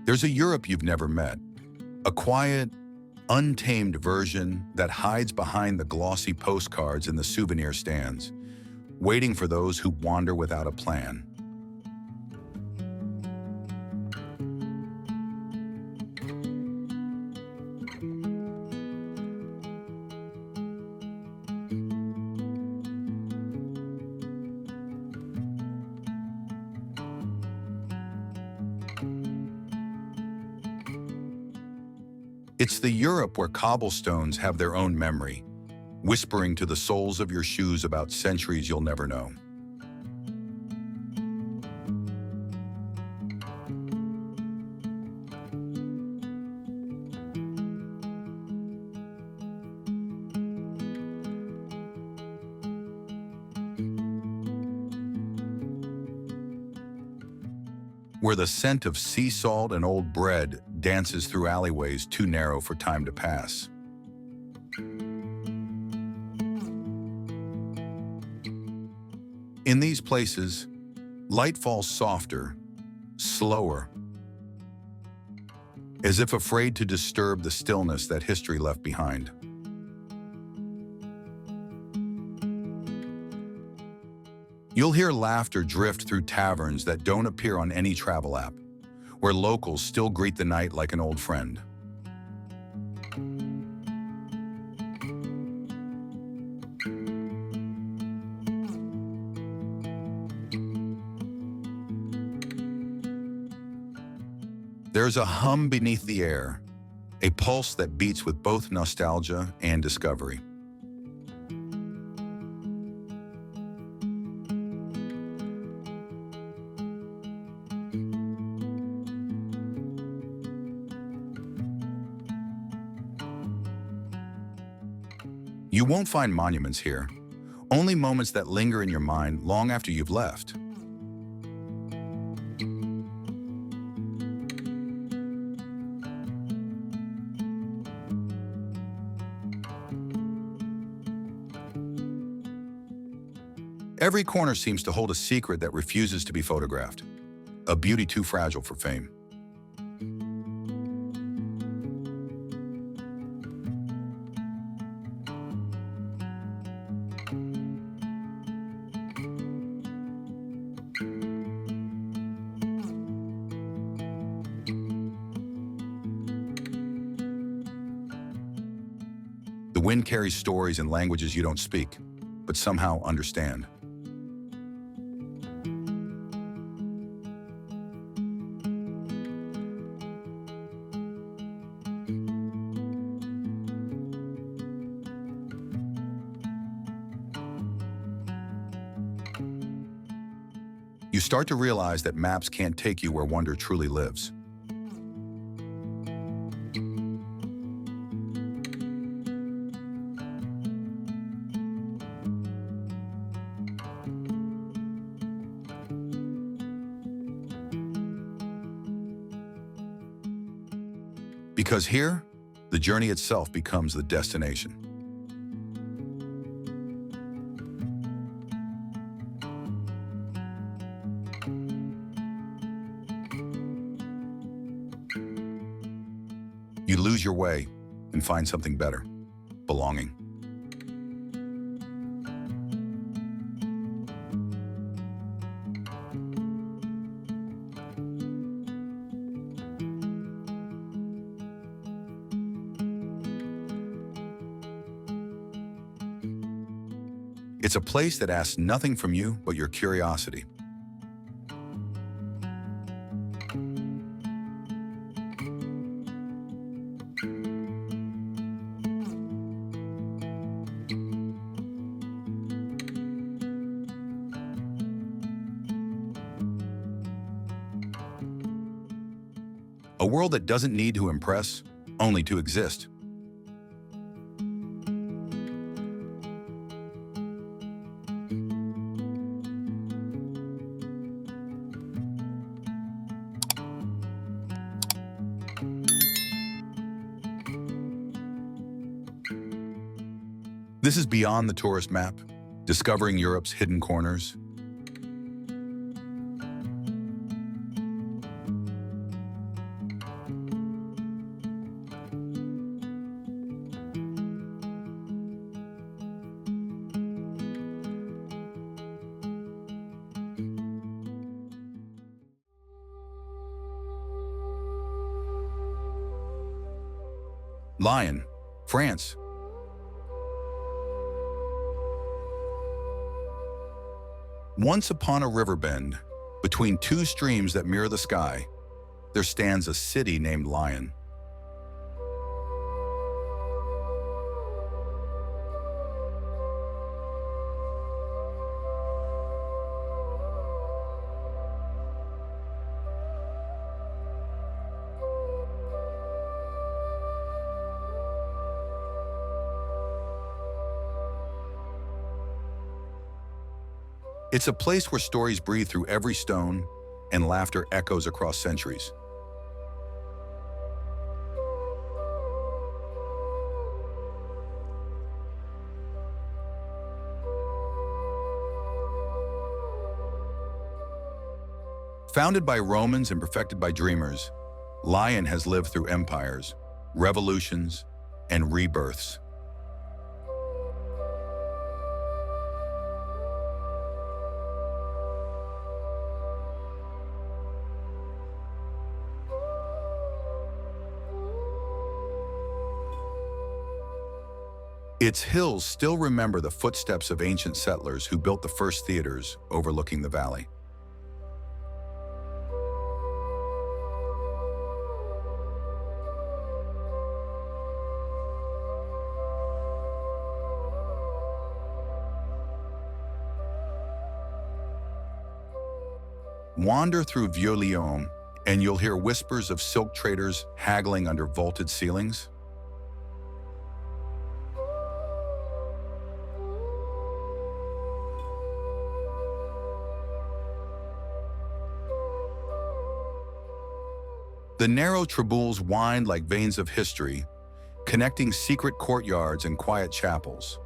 There's a Europe you've never met, a quiet, untamed version that hides behind the glossy postcards and the souvenir stands, waiting for those who wander without a plan. It's the Europe where cobblestones have their own memory, whispering to the soles of your shoes about centuries you'll never know. Where the scent of sea salt and old bread dances through alleyways too narrow for time to pass. In these places, light falls softer, slower, as if afraid to disturb the stillness that history left behind. You'll hear laughter drift through taverns that don't appear on any travel app, where locals still greet the night like an old friend. There's a hum beneath the air, a pulse that beats with both nostalgia and discovery. You won't find monuments here, only moments that linger in your mind long after you've left. Every corner seems to hold a secret that refuses to be photographed, a beauty too fragile for fame. The wind carries stories and languages you don't speak, but somehow understand. You start to realize that maps can't take you where wonder truly lives. Because here, the journey itself becomes the destination. You lose your way and find something better, belonging. It's a place that asks nothing from you but your curiosity. A world that doesn't need to impress, only to exist. This is Beyond the Tourist Map, discovering Europe's hidden corners. Lyon, France. Once upon a river bend, between two streams that mirror the sky, there stands a city named Lyon. It's a place where stories breathe through every stone and laughter echoes across centuries. Founded by Romans and perfected by dreamers, Lyon has lived through empires, revolutions, and rebirths. Its hills still remember the footsteps of ancient settlers who built the first theaters overlooking the valley. Wander through Vieux-Lyon, and you'll hear whispers of silk traders haggling under vaulted ceilings. The narrow triboules wind like veins of history, connecting secret courtyards and quiet chapels.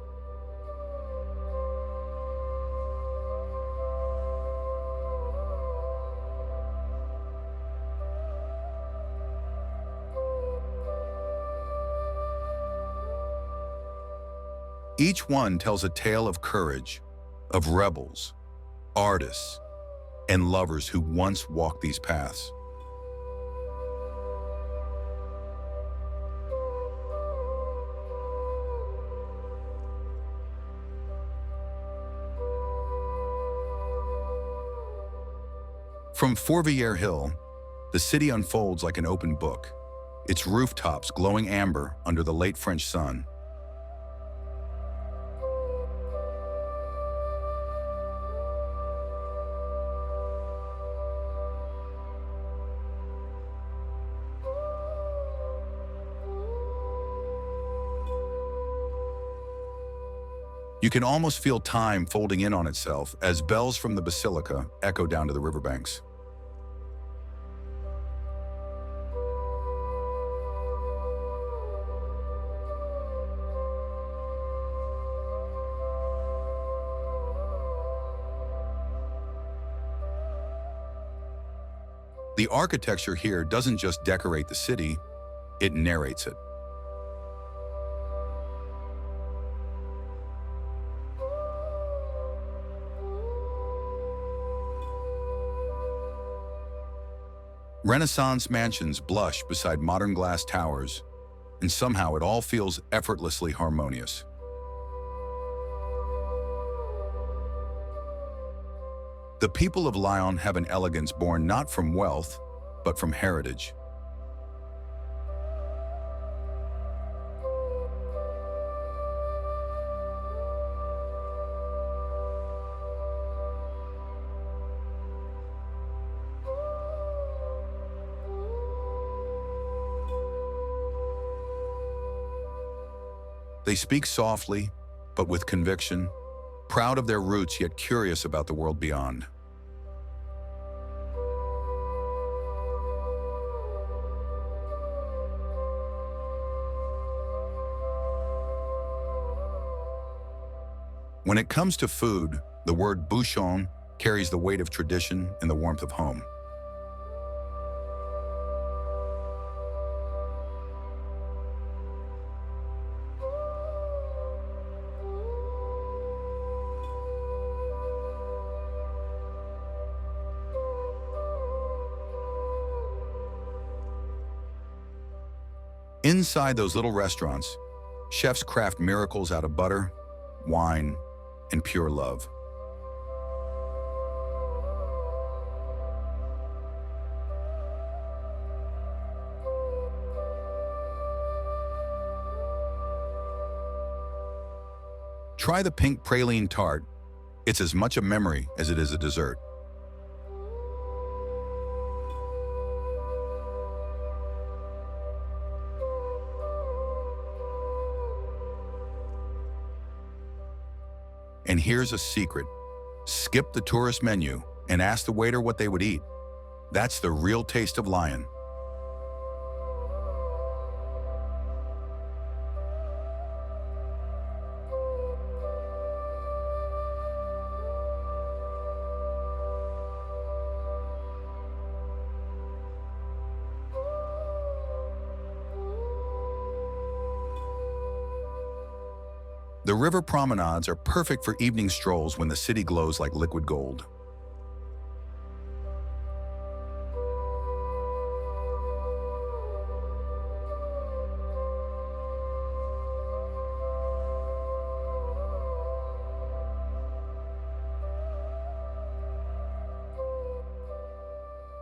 Each one tells a tale of courage, of rebels, artists, and lovers who once walked these paths. From Fourvière Hill, the city unfolds like an open book, its rooftops glowing amber under the late French sun. You can almost feel time folding in on itself as bells from the basilica echo down to the riverbanks. The architecture here doesn't just decorate the city, it narrates it. Renaissance mansions blush beside modern glass towers, and somehow it all feels effortlessly harmonious. The people of Lyon have an elegance born not from wealth, but from heritage. They speak softly, but with conviction, proud of their roots yet curious about the world beyond. When it comes to food, the word bouchon carries the weight of tradition and the warmth of home. Inside those little restaurants, chefs craft miracles out of butter, wine, and pure love. Try the pink praline tart. It's as much a memory as it is a dessert. And here's a secret. Skip the tourist menu and ask the waiter what they would eat. That's the real taste of Lyon. The river promenades are perfect for evening strolls when the city glows like liquid gold.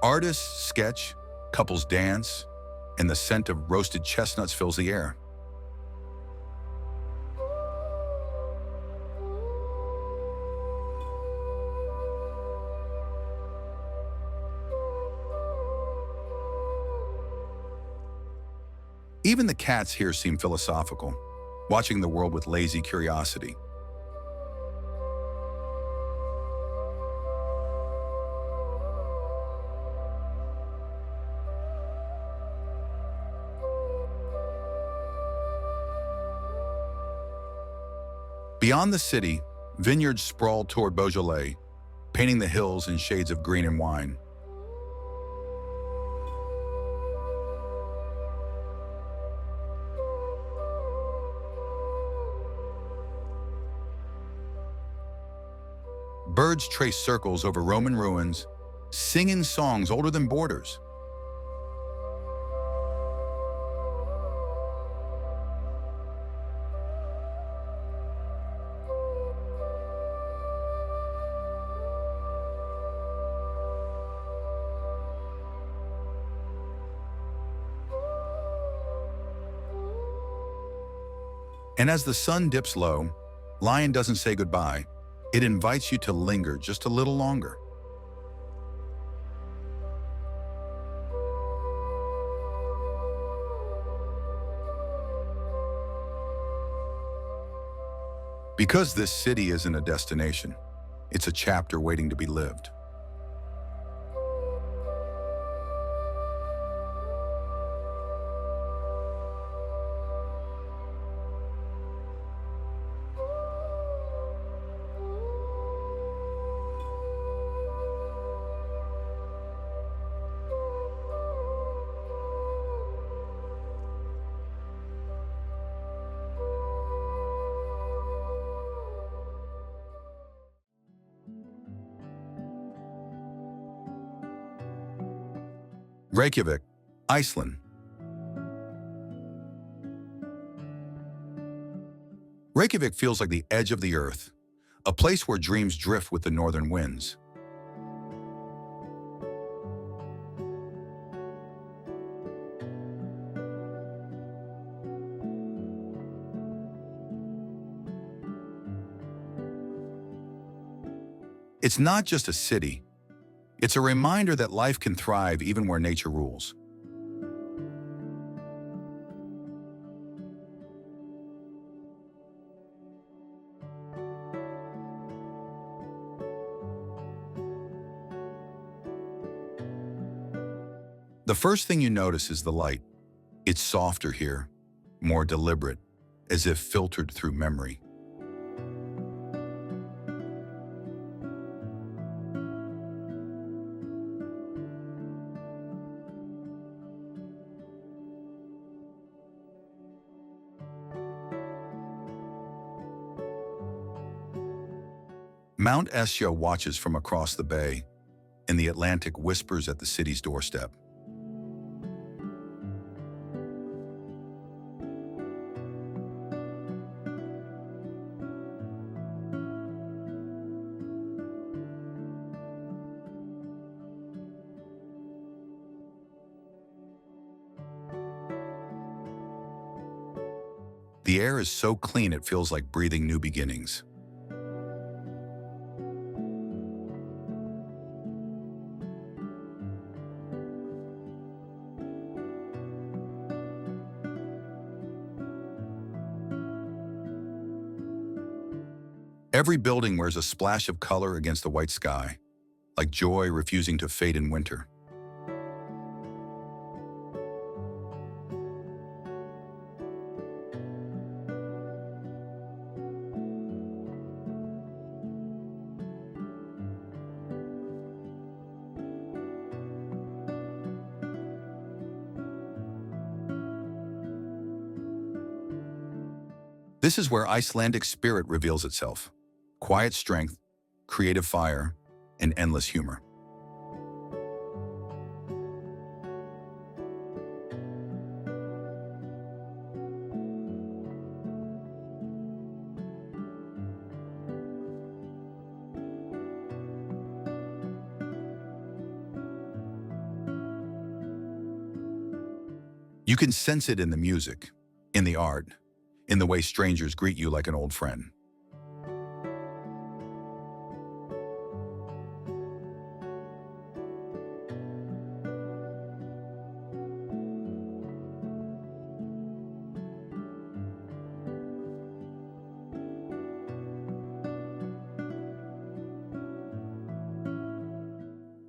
Artists sketch, couples dance, and the scent of roasted chestnuts fills the air. Even the cats here seem philosophical, watching the world with lazy curiosity. Beyond the city, vineyards sprawl toward Beaujolais, painting the hills in shades of green and wine. Birds trace circles over Roman ruins, singing songs older than borders. And as the sun dips low, Lyon doesn't say goodbye. It invites you to linger just a little longer. Because this city isn't a destination, it's a chapter waiting to be lived. Reykjavik, Iceland. Reykjavik feels like the edge of the earth, a place where dreams drift with the northern winds. It's not just a city. It's a reminder that life can thrive even where nature rules. The first thing you notice is the light. It's softer here, more deliberate, as if filtered through memory. Mount Esja watches from across the bay, and the Atlantic whispers at the city's doorstep. The air is so clean it feels like breathing new beginnings. Every building wears a splash of color against the white sky, like joy refusing to fade in winter. This is where Icelandic spirit reveals itself. Quiet strength, creative fire, and endless humor. You can sense it in the music, in the art, in the way strangers greet you like an old friend.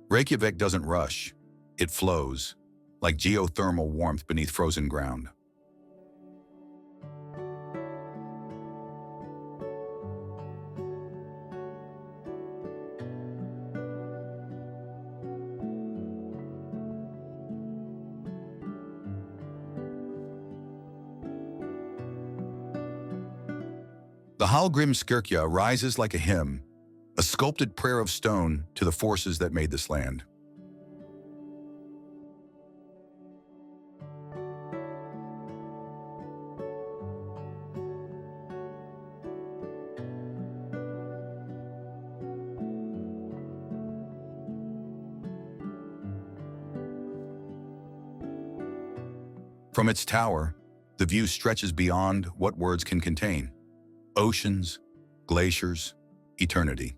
Reykjavik doesn't rush, it flows, like geothermal warmth beneath frozen ground. The Hallgrímskirkja rises like a hymn, a sculpted prayer of stone to the forces that made this land. From its tower, the view stretches beyond what words can contain. Oceans, glaciers, eternity.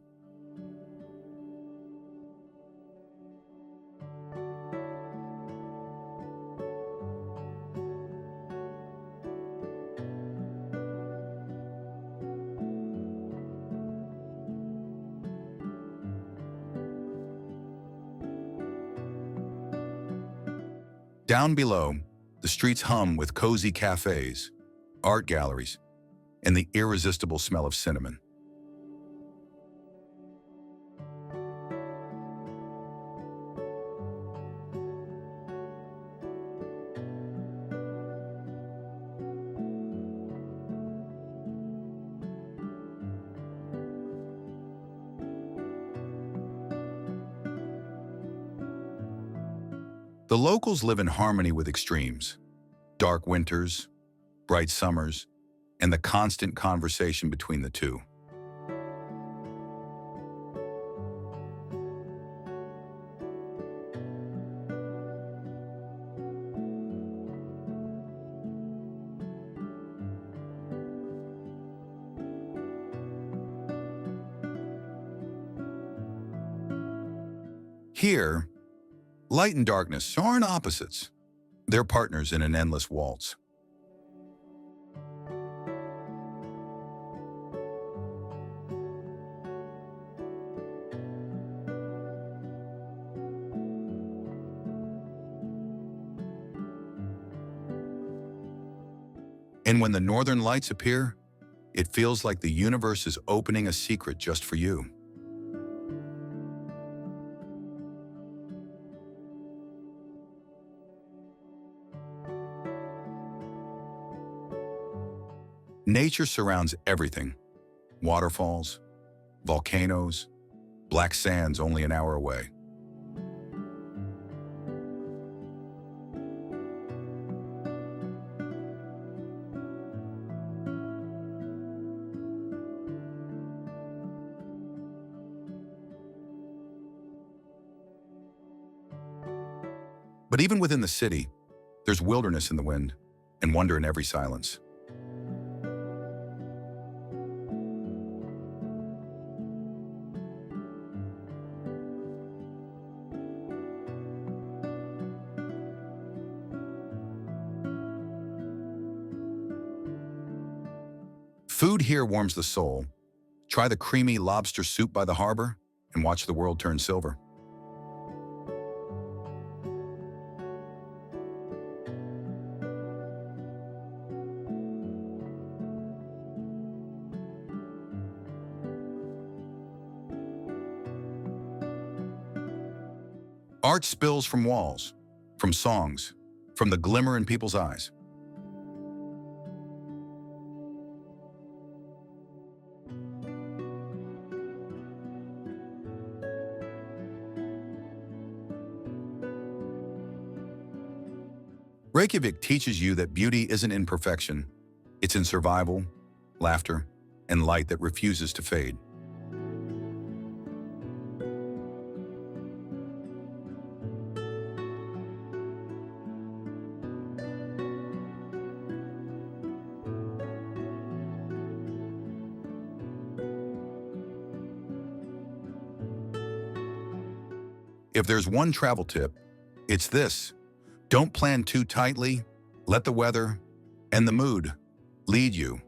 Down below, the streets hum with cozy cafes, art galleries, and the irresistible smell of cinnamon. The locals live in harmony with extremes, dark winters, bright summers, and the constant conversation between the two. Here, light and darkness aren't opposites. They're partners in an endless waltz. And when the northern lights appear, it feels like the universe is opening a secret just for you. Nature surrounds everything. Waterfalls, volcanoes, black sands only an hour away. But even within the city, there's wilderness in the wind and wonder in every silence. Food here warms the soul. Try the creamy lobster soup by the harbor and watch the world turn silver. Art spills from walls, from songs, from the glimmer in people's eyes. Reykjavik teaches you that beauty isn't in perfection. It's in survival, laughter, and light that refuses to fade. If there's one travel tip, it's this. Don't plan too tightly. Let the weather and the mood lead you.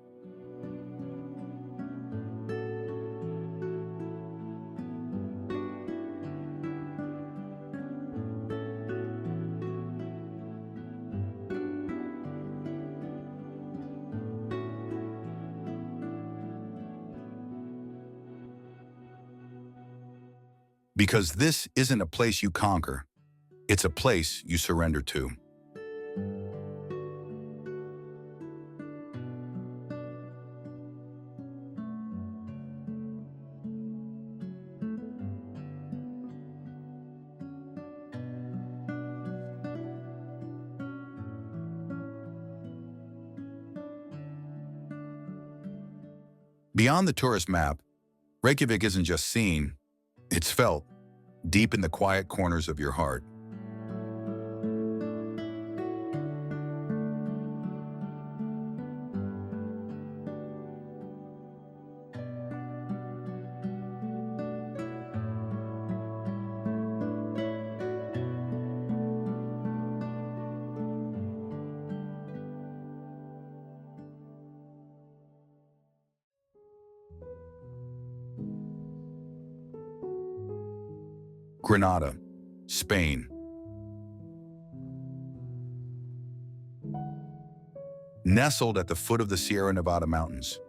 Because this isn't a place you conquer, it's a place you surrender to. Beyond the tourist map, Reykjavik isn't just seen, it's felt deep in the quiet corners of your heart. Granada, Spain. Nestled at the foot of the Sierra Nevada mountains,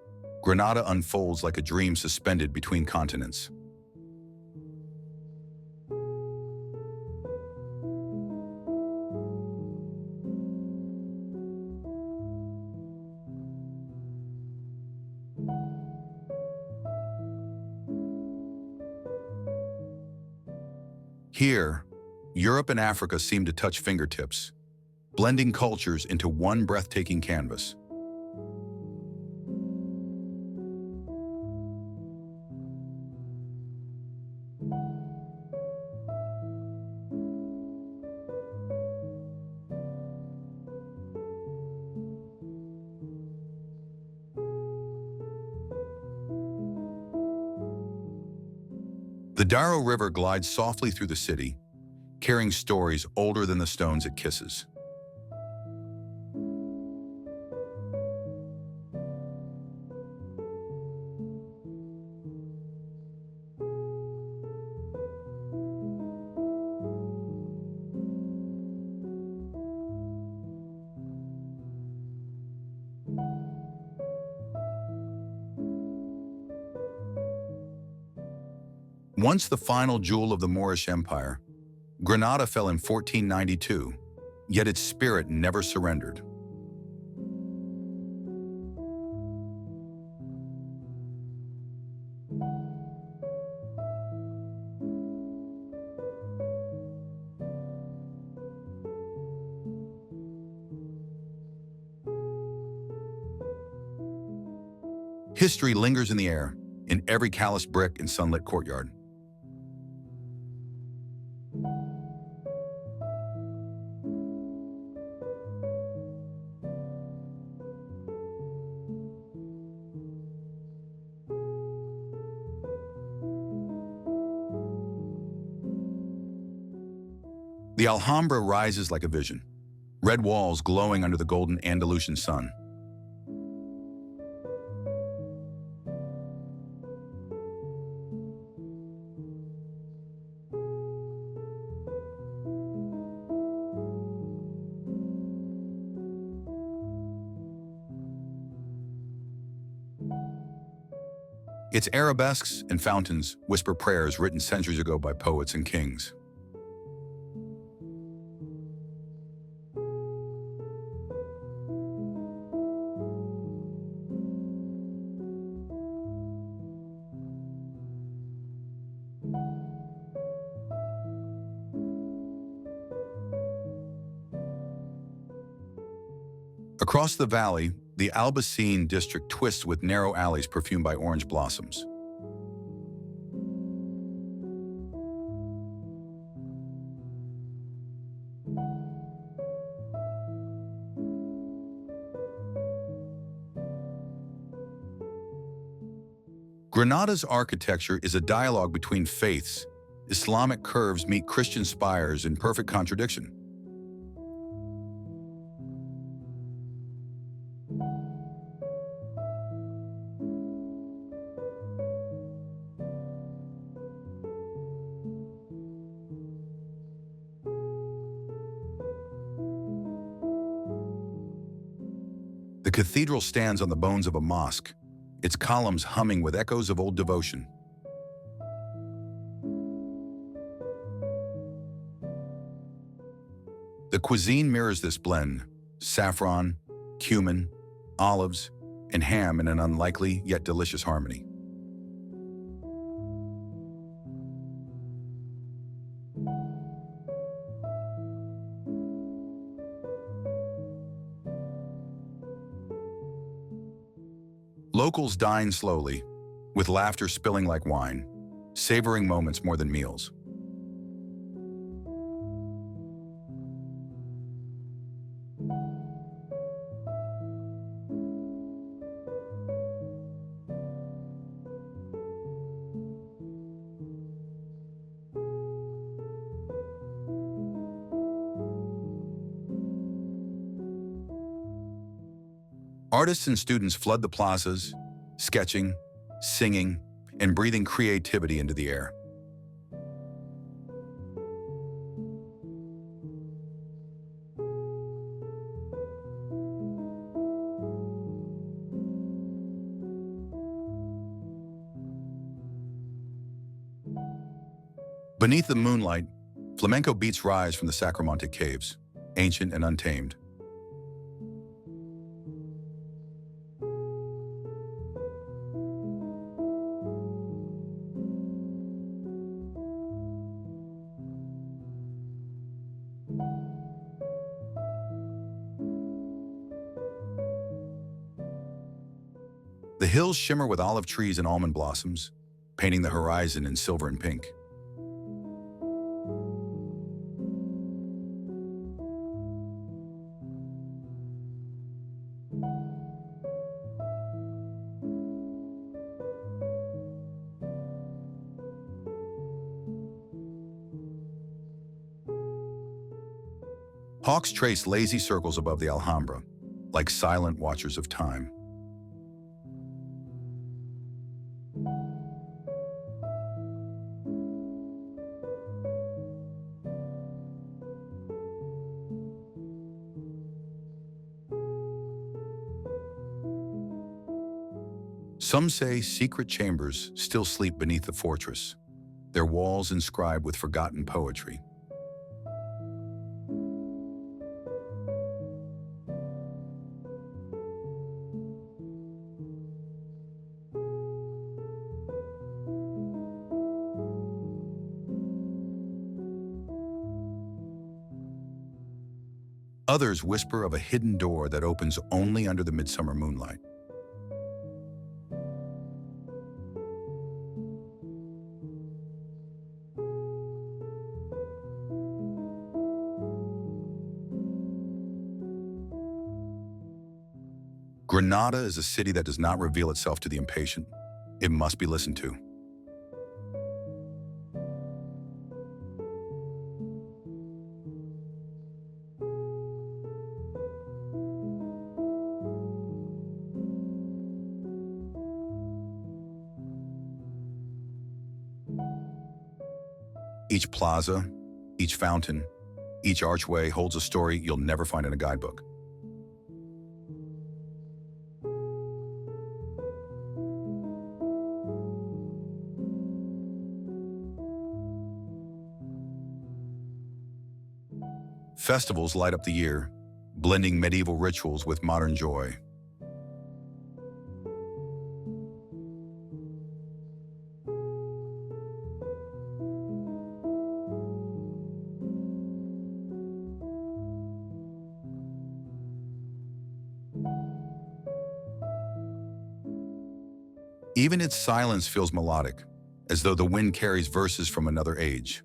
Granada unfolds like a dream suspended between continents. Here, Europe and Africa seem to touch fingertips, blending cultures into one breathtaking canvas. The Darro River glides softly through the city, carrying stories older than the stones it kisses. Once the final jewel of the Moorish Empire, Granada fell in 1492, yet its spirit never surrendered. History lingers in the air, in every calloused brick and sunlit courtyard. The Alhambra rises like a vision, red walls glowing under the golden Andalusian sun. Its arabesques and fountains whisper prayers written centuries ago by poets and kings. Across the valley, the Albacete district twists with narrow alleys perfumed by orange blossoms. Granada's architecture is a dialogue between faiths. Islamic curves meet Christian spires in perfect contradiction. The cathedral stands on the bones of a mosque, its columns humming with echoes of old devotion. The cuisine mirrors this blend: saffron, cumin, olives, and ham in an unlikely yet delicious harmony. Locals dine slowly, with laughter spilling like wine, savoring moments more than meals. Artists and students flood the plazas, sketching, singing, and breathing creativity into the air. Beneath the moonlight, flamenco beats rise from the Sacromonte caves, ancient and untamed. The hills shimmer with olive trees and almond blossoms, painting the horizon in silver and pink. Hawks trace lazy circles above the Alhambra, like silent watchers of time. Some say secret chambers still sleep beneath the fortress, their walls inscribed with forgotten poetry. Others whisper of a hidden door that opens only under the midsummer moonlight. Granada is a city that does not reveal itself to the impatient. It must be listened to. Each plaza, each fountain, each archway holds a story you'll never find in a guidebook. Festivals light up the year, blending medieval rituals with modern joy. Even its silence feels melodic, as though the wind carries verses from another age.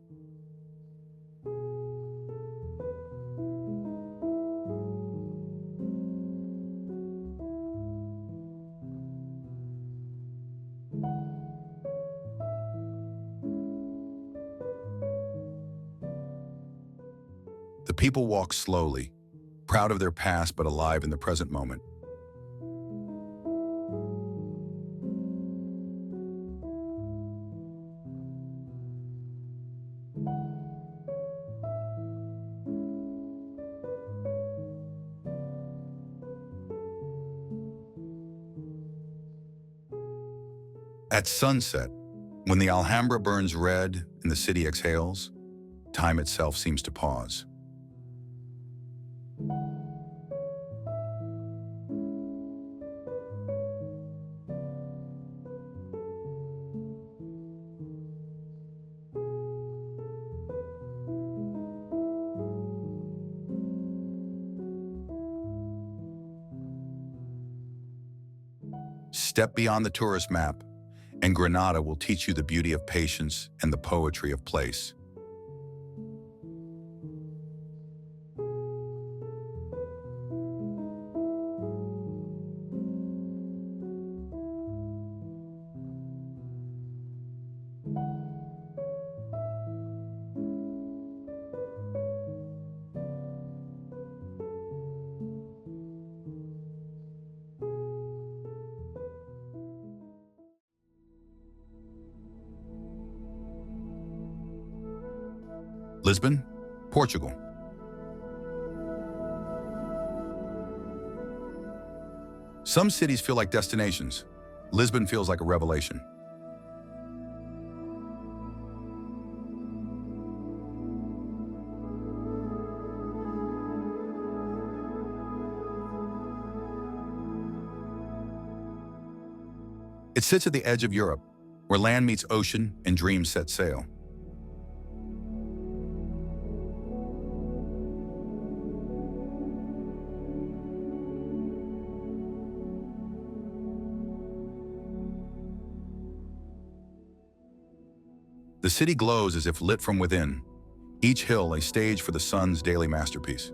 The people walk slowly, proud of their past but alive in the present moment. At sunset, when the Alhambra burns red and the city exhales, time itself seems to pause. Step beyond the tourist map, and Granada will teach you the beauty of patience and the poetry of place. Lisbon, Portugal. Some cities feel like destinations. Lisbon feels like a revelation. It sits at the edge of Europe, where land meets ocean and dreams set sail. The city glows as if lit from within, each hill a stage for the sun's daily masterpiece.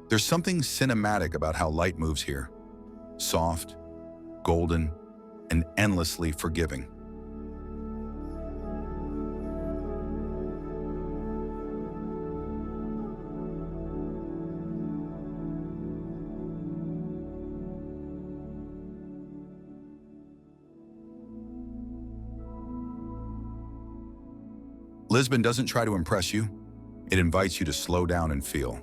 There's something cinematic about how light moves here. Soft, golden, and endlessly forgiving. Lisbon doesn't try to impress you. It invites you to slow down and feel.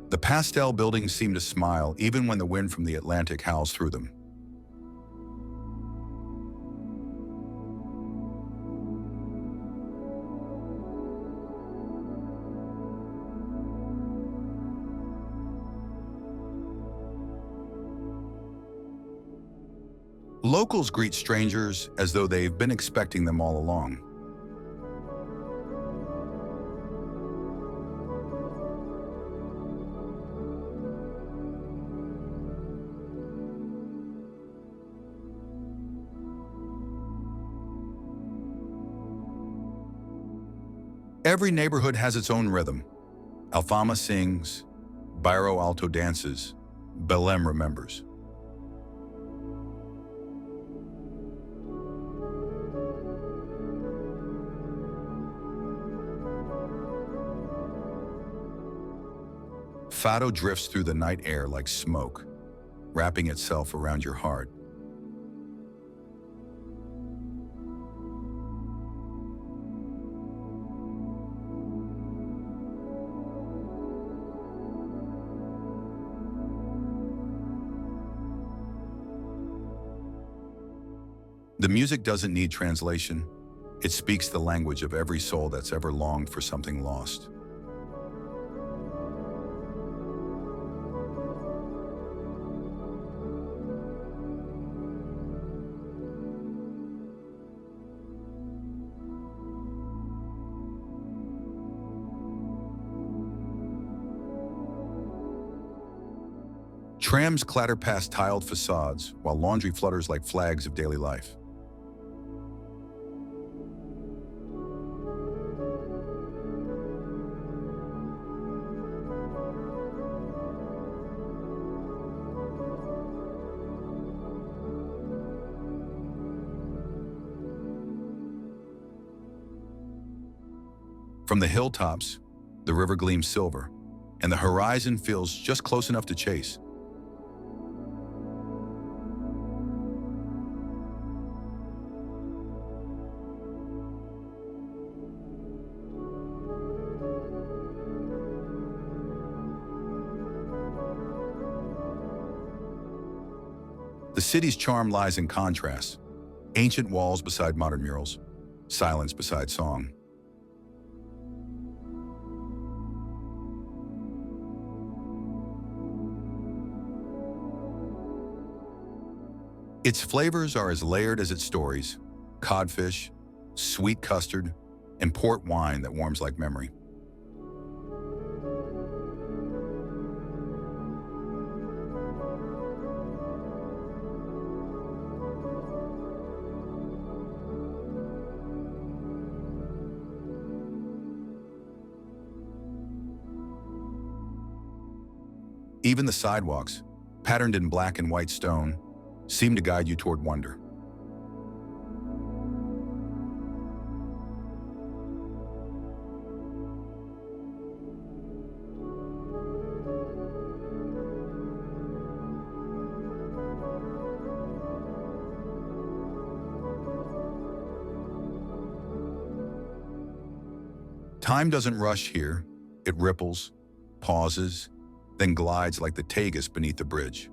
The pastel buildings seem to smile even when the wind from the Atlantic howls through them. Locals greet strangers as though they've been expecting them all along. Every neighborhood has its own rhythm. Alfama sings, Bairro Alto dances, Belém remembers. Fado drifts through the night air like smoke, wrapping itself around your heart. The music doesn't need translation. It speaks the language of every soul that's ever longed for something lost. Trams clatter past tiled facades while laundry flutters like flags of daily life. From the hilltops, the river gleams silver, and the horizon feels just close enough to chase. The city's charm lies in contrast: ancient walls beside modern murals, silence beside song. Its flavors are as layered as its stories: codfish, sweet custard, and port wine that warms like memory. Even the sidewalks, patterned in black and white stone, seem to guide you toward wonder. Time doesn't rush here. It ripples, pauses, then glides like the Tagus beneath the bridge.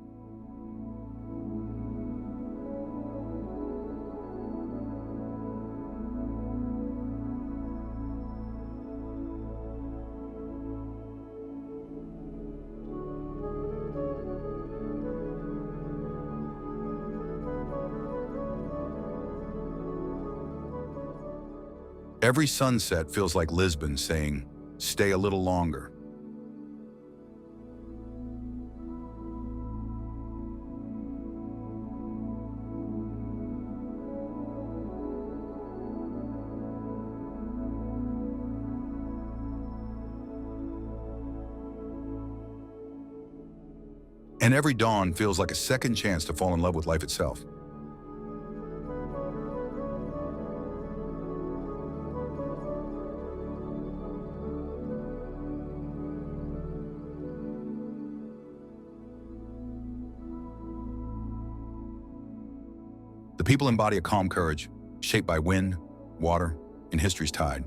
Every sunset feels like Lisbon saying, "Stay a little longer." And every dawn feels like a second chance to fall in love with life itself. The people embody a calm courage, shaped by wind, water, and history's tide.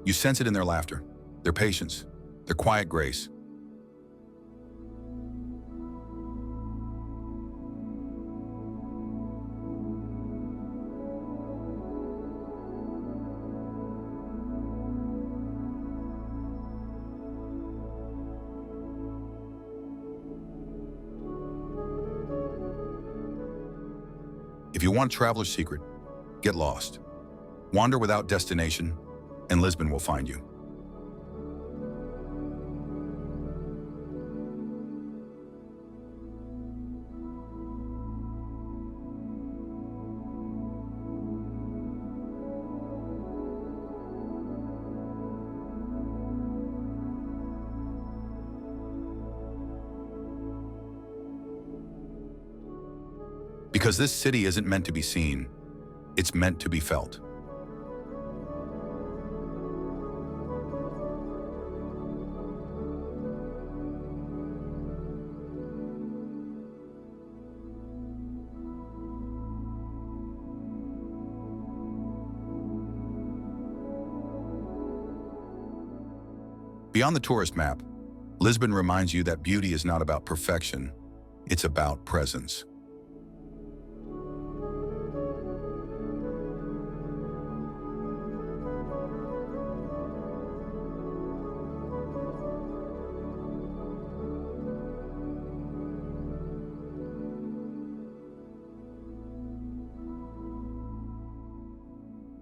You sense it in their laughter, their patience, their quiet grace. If you want a traveler's secret, get lost. Wander without destination, and Lisbon will find you. Because this city isn't meant to be seen, it's meant to be felt. Beyond the tourist map, Lisbon reminds you that beauty is not about perfection, it's about presence.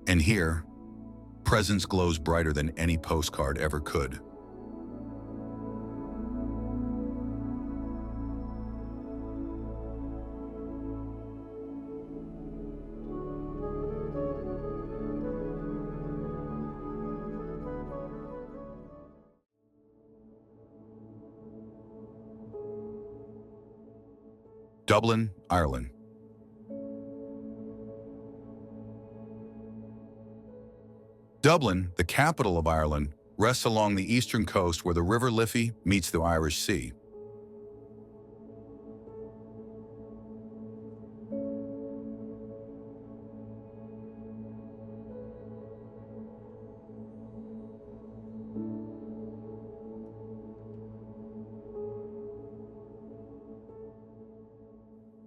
And here, presence glows brighter than any postcard ever could. Dublin, Ireland. Dublin, the capital of Ireland, rests along the eastern coast where the River Liffey meets the Irish Sea.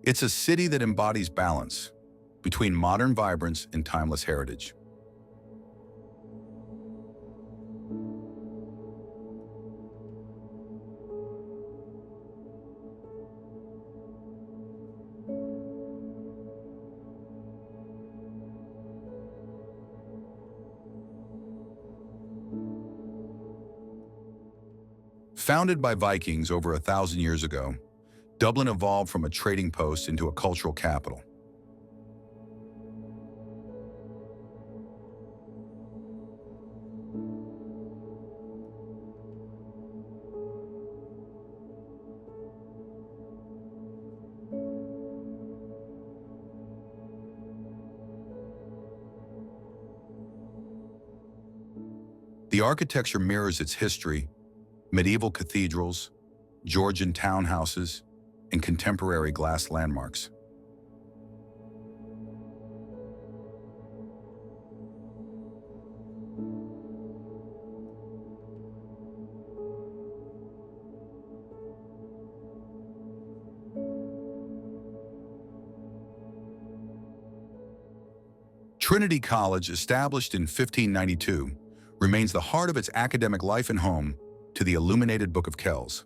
It's a city that embodies balance between modern vibrance and timeless heritage. Founded by Vikings over 1,000 years ago, Dublin evolved from a trading post into a cultural capital. The architecture mirrors its history: medieval cathedrals, Georgian townhouses, and contemporary glass landmarks. Trinity College, established in 1592, remains the heart of its academic life and home to the illuminated Book of Kells.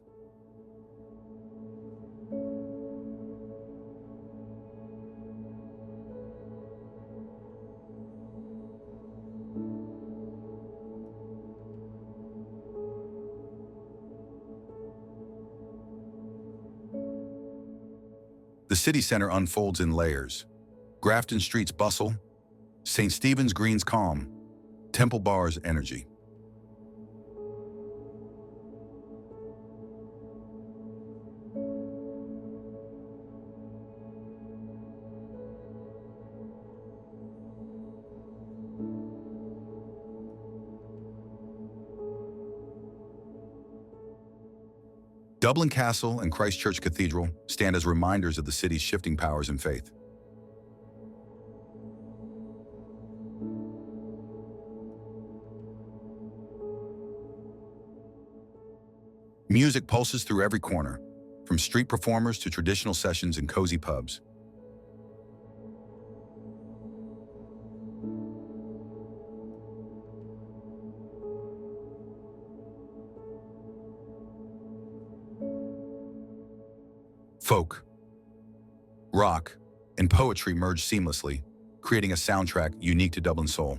The city center unfolds in layers: Grafton Street's bustle, St. Stephen's Green's calm, Temple Bar's energy. Dublin Castle and Christ Church Cathedral stand as reminders of the city's shifting powers and faith. Music pulses through every corner, from street performers to traditional sessions in cozy pubs. Folk, rock, and poetry merge seamlessly, creating a soundtrack unique to Dublin's soul.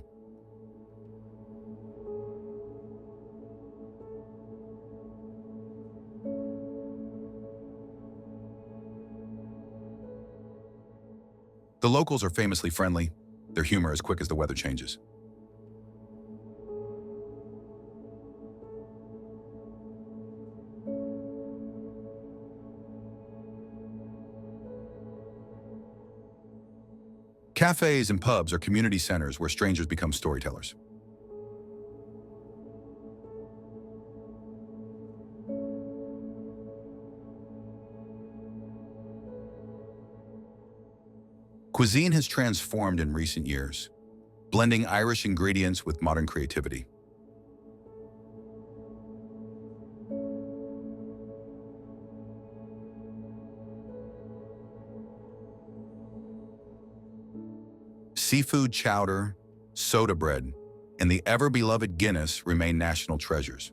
The locals are famously friendly, their humor as quick as the weather changes. Cafes and pubs are community centers where strangers become storytellers. Cuisine has transformed in recent years, blending Irish ingredients with modern creativity. Seafood chowder, soda bread, and the ever-beloved Guinness remain national treasures.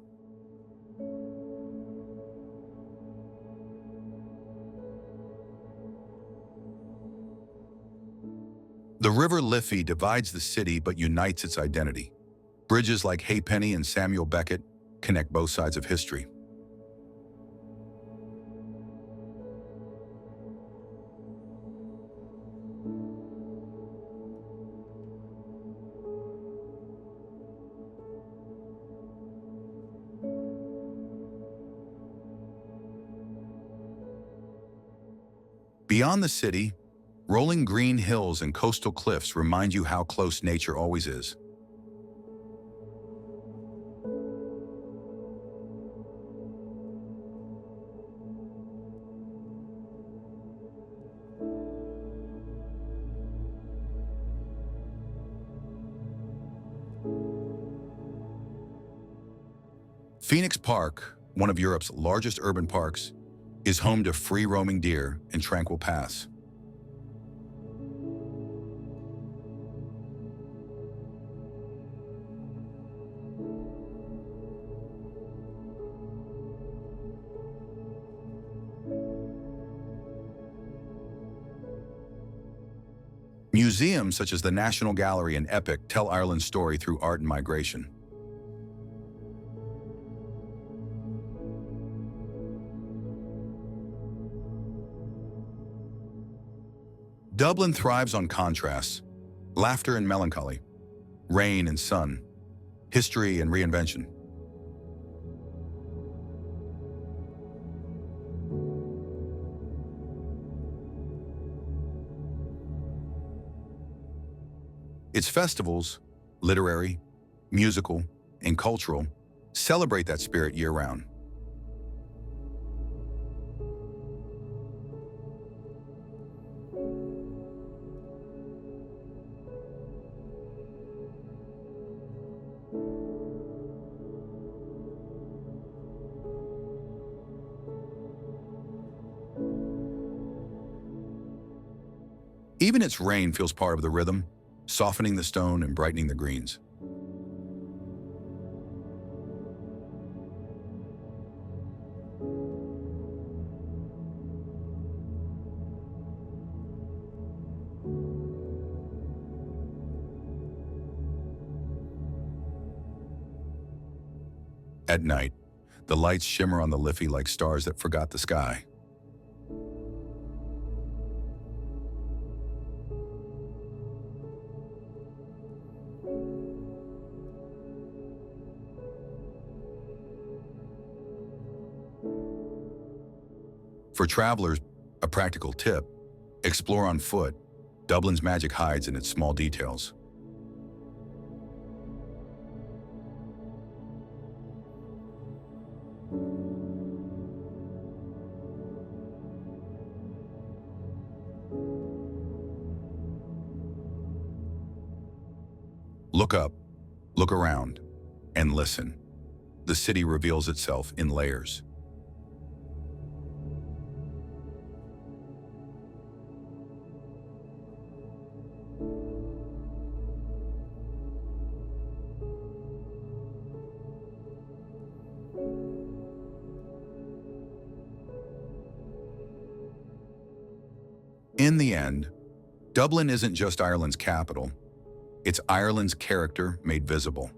The River Liffey divides the city but unites its identity. Bridges like Haypenny and Samuel Beckett connect both sides of history. Beyond the city, rolling green hills and coastal cliffs remind you how close nature always is. Phoenix Park, one of Europe's largest urban parks, is home to free-roaming deer and tranquil paths. Museums such as the National Gallery and Epic tell Ireland's story through art and migration. Dublin thrives on contrasts, laughter and melancholy, rain and sun, history and reinvention. Its festivals, literary, musical, and cultural, celebrate that spirit year-round. Even its rain feels part of the rhythm, softening the stone and brightening the greens. At night, the lights shimmer on the Liffey like stars that forgot the sky. For travelers, a practical tip: explore on foot. Dublin's magic hides in its small details. Look up, look around, and listen. The city reveals itself in layers. In the end, Dublin isn't just Ireland's capital, it's Ireland's character made visible.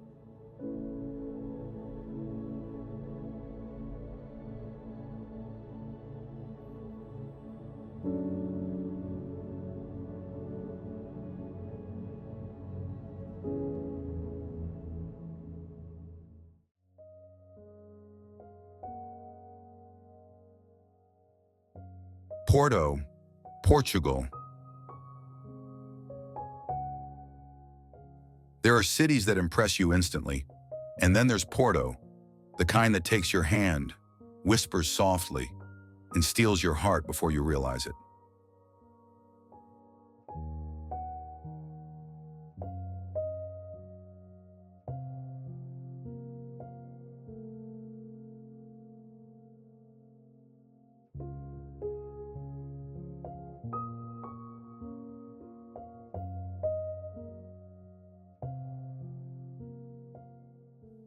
Porto, Portugal. There are cities that impress you instantly, and then there's Porto, the kind that takes your hand, whispers softly, and steals your heart before you realize it.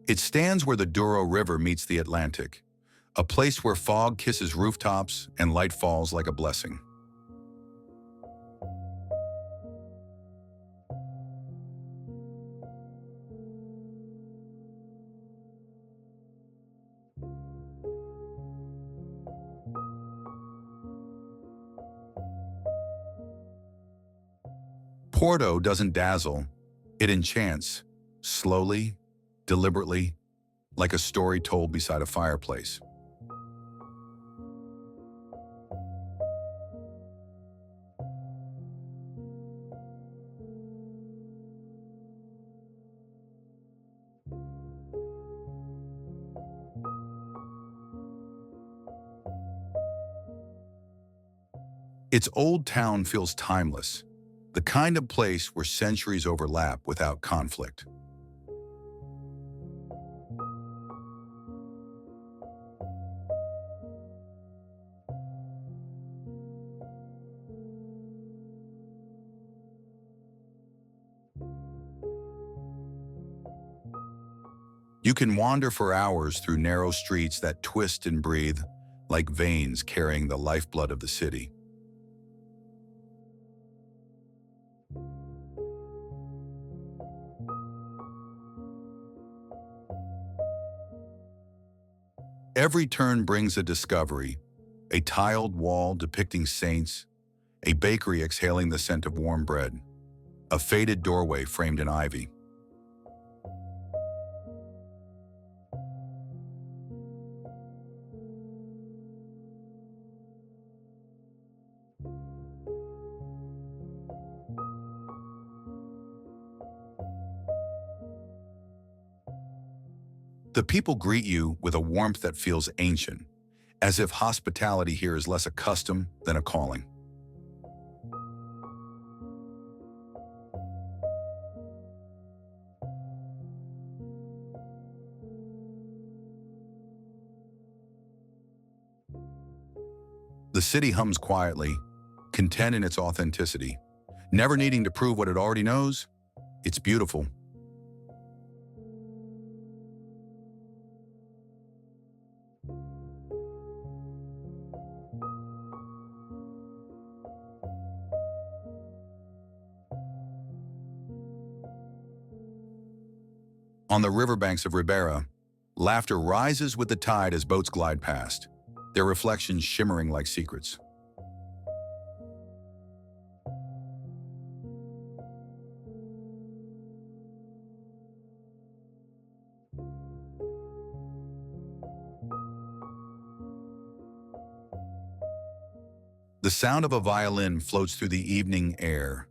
It stands where the Douro River meets the Atlantic, a place where fog kisses rooftops and light falls like a blessing. Porto doesn't dazzle, it enchants, slowly, deliberately, like a story told beside a fireplace. Its old town feels timeless, the kind of place where centuries overlap without conflict. You can wander for hours through narrow streets that twist and breathe, like veins carrying the lifeblood of the city. Every turn brings a discovery, a tiled wall depicting saints, a bakery exhaling the scent of warm bread, a faded doorway framed in ivy. The people greet you with a warmth that feels ancient, as if hospitality here is less a custom than a calling. The city hums quietly, content in its authenticity, never needing to prove what it already knows. It's beautiful. On the riverbanks of Ribeira, laughter rises with the tide as boats glide past, their reflections shimmering like secrets. The sound of a violin floats through the evening air,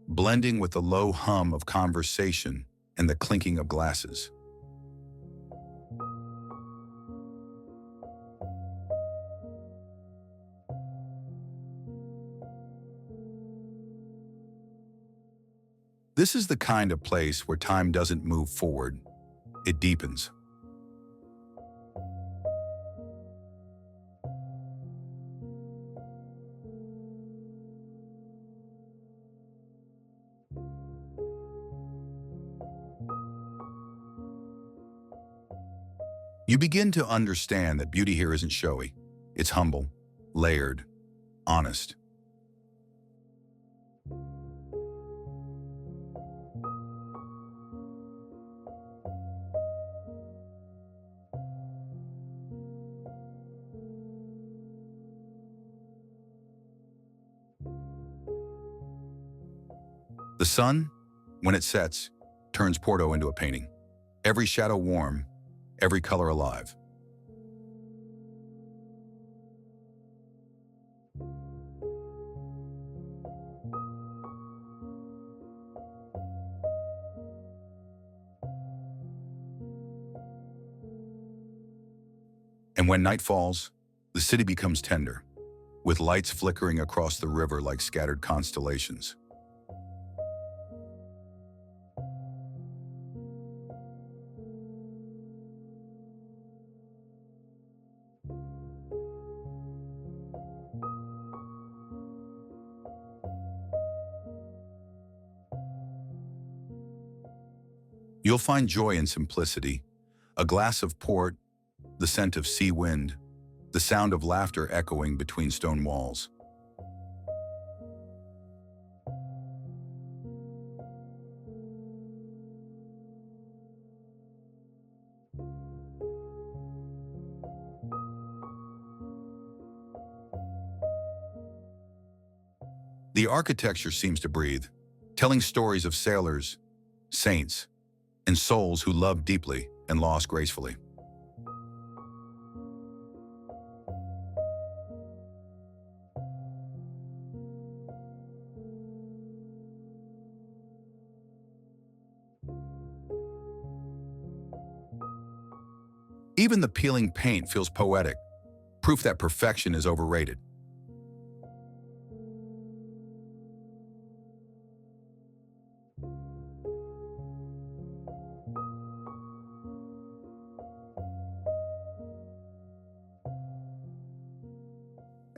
blending with the low hum of conversation and the clinking of glasses. This is the kind of place where time doesn't move forward, it deepens. You begin to understand that beauty here isn't showy. It's humble, layered, honest. The sun, when it sets, turns Porto into a painting. Every shadow warm, every color alive. And when night falls, the city becomes tender, with lights flickering across the river like scattered constellations. You'll find joy in simplicity, a glass of port, the scent of sea wind, the sound of laughter echoing between stone walls. The architecture seems to breathe, telling stories of sailors, saints, and souls who loved deeply and lost gracefully. Even the peeling paint feels poetic, proof that perfection is overrated.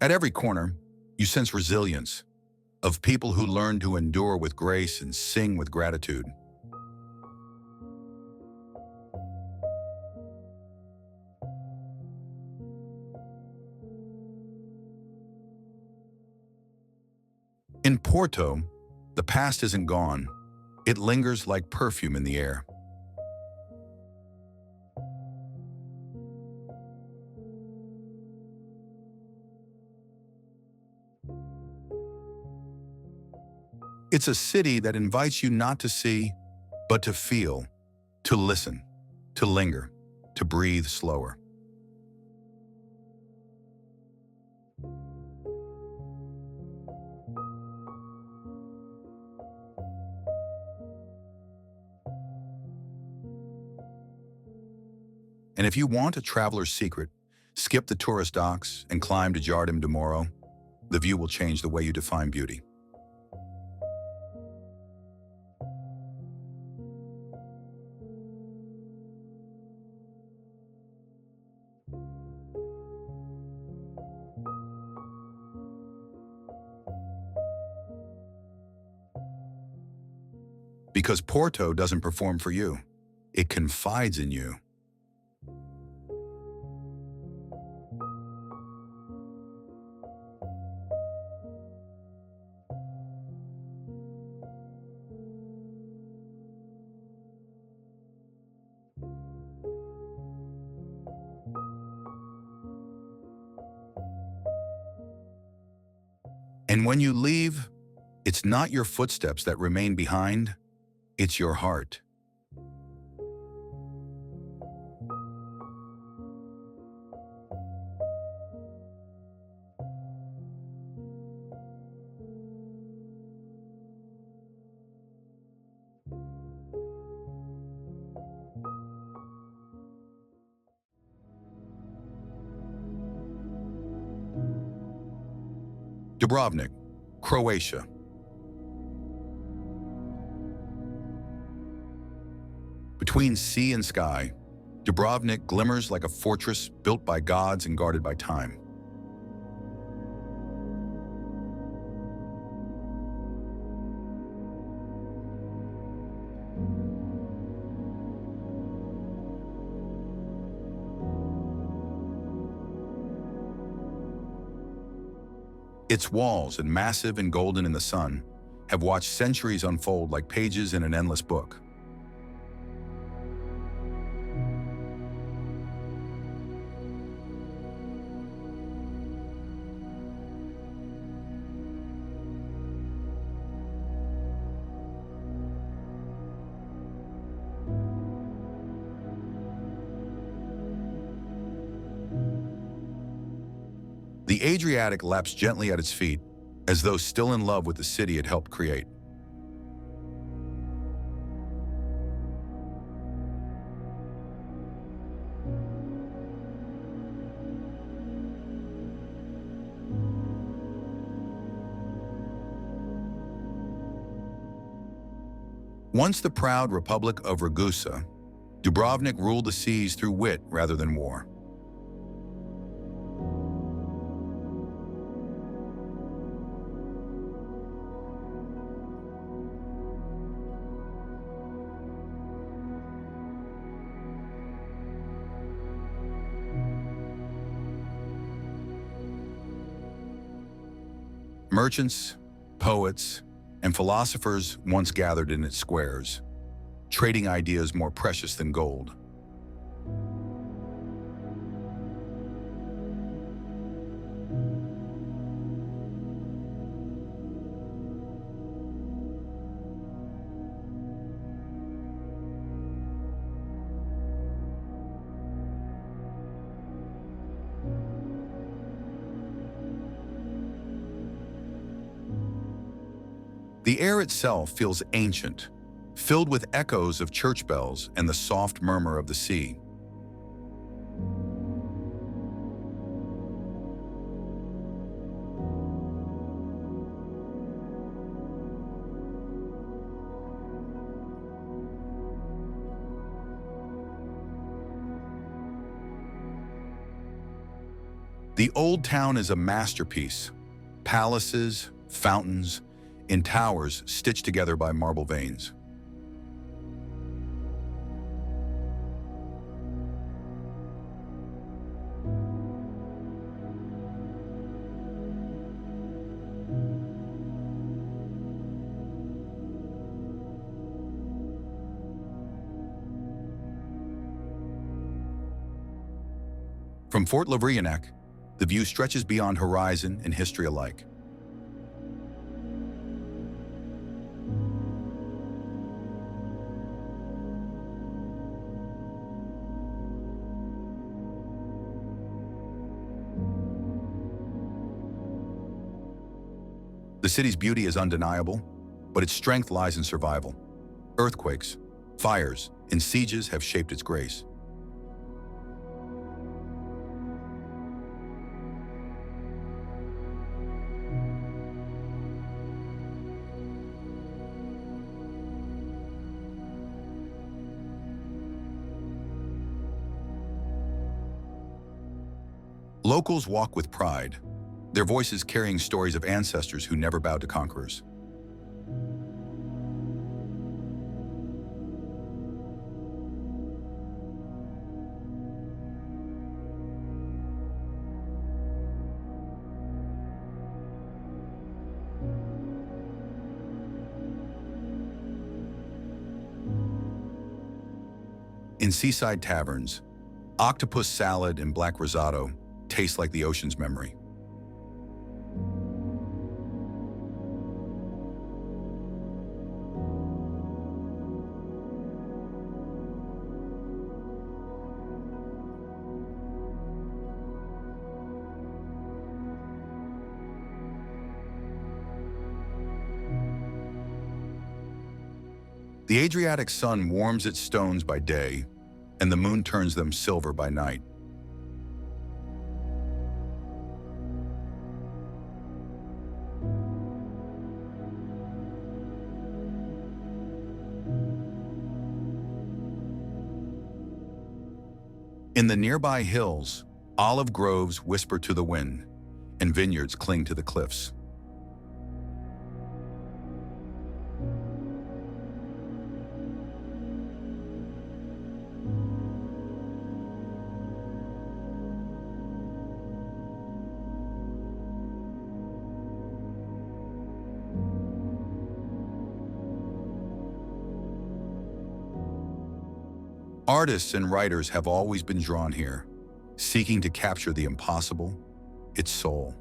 At every corner, you sense resilience, of people who learn to endure with grace and sing with gratitude. In Porto, the past isn't gone. It lingers like perfume in the air. It's a city that invites you not to see, but to feel, to listen, to linger, to breathe slower. And if you want a traveler's secret, skip the tourist docks and climb to Jardim de Moro. The view will change the way you define beauty. Because Porto doesn't perform for you, it confides in you. And when you leave, it's not your footsteps that remain behind, it's your heart. Dubrovnik, Croatia. Between sea and sky, Dubrovnik glimmers like a fortress built by gods and guarded by time. Its walls, and massive and golden in the sun, have watched centuries unfold like pages in an endless book. The Adriatic laps gently at its feet, as though still in love with the city it helped create. Once the proud Republic of Ragusa, Dubrovnik ruled the seas through wit rather than war. Merchants, poets, and philosophers once gathered in its squares, trading ideas more precious than gold. The air itself feels ancient, filled with echoes of church bells and the soft murmur of the sea. The old town is a masterpiece. Palaces, fountains, and towers stitched together by marble veins. From Fort Lavrianek, the view stretches beyond horizon and history alike. The city's beauty is undeniable, but its strength lies in survival. Earthquakes, fires, and sieges have shaped its grace. Locals walk with pride, their voices carrying stories of ancestors who never bowed to conquerors. In seaside taverns, octopus salad and black risotto taste like the ocean's memory. The Adriatic sun warms its stones by day, and the moon turns them silver by night. In the nearby hills, olive groves whisper to the wind, and vineyards cling to the cliffs. Artists and writers have always been drawn here, seeking to capture the impossible, its soul.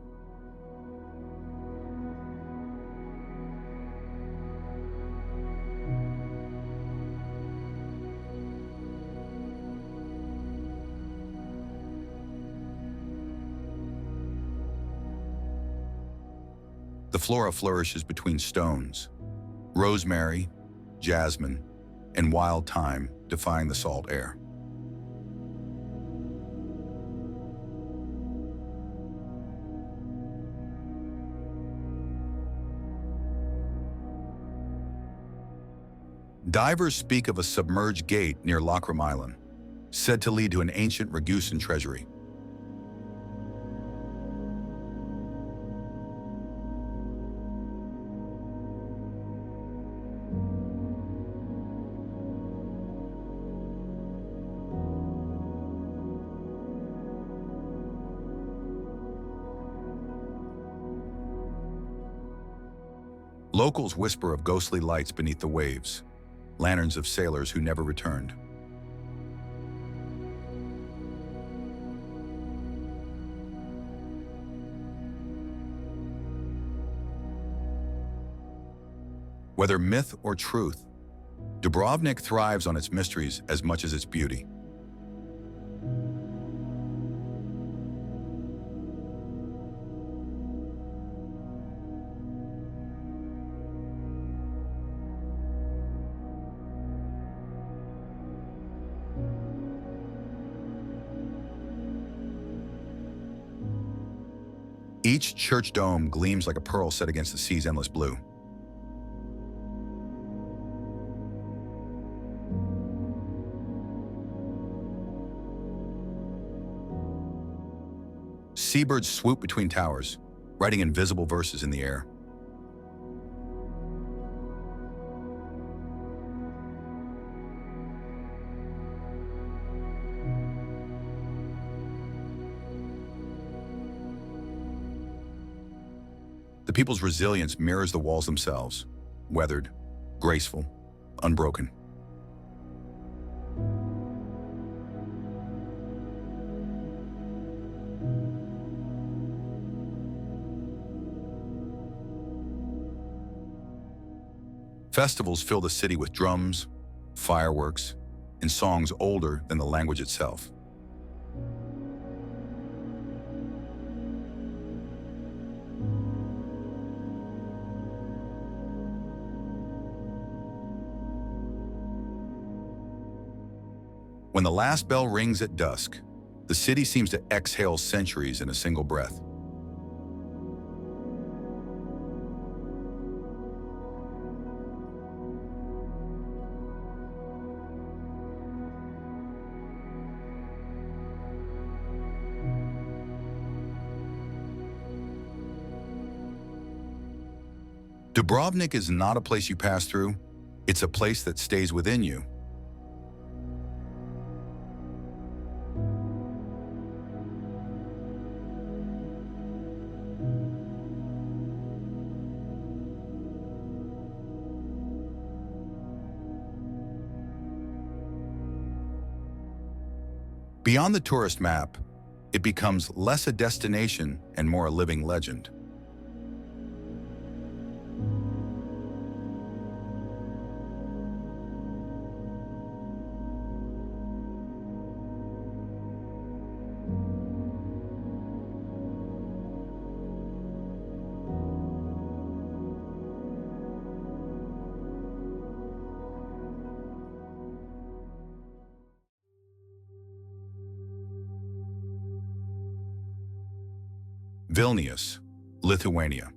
The flora flourishes between stones, rosemary, jasmine, and wild thyme defying the salt air. Divers speak of a submerged gate near Lockram Island, said to lead to an ancient Ragusan treasury. Locals whisper of ghostly lights beneath the waves, lanterns of sailors who never returned. Whether myth or truth, Dubrovnik thrives on its mysteries as much as its beauty. Each church dome gleams like a pearl set against the sea's endless blue. Seabirds swoop between towers, writing invisible verses in the air. The people's resilience mirrors the walls themselves, weathered, graceful, unbroken. Festivals fill the city with drums, fireworks, and songs older than the language itself. When the last bell rings at dusk, the city seems to exhale centuries in a single breath. Dubrovnik is not a place you pass through, it's a place that stays within you. Beyond the tourist map, it becomes less a destination and more a living legend. Vilnius, Lithuania.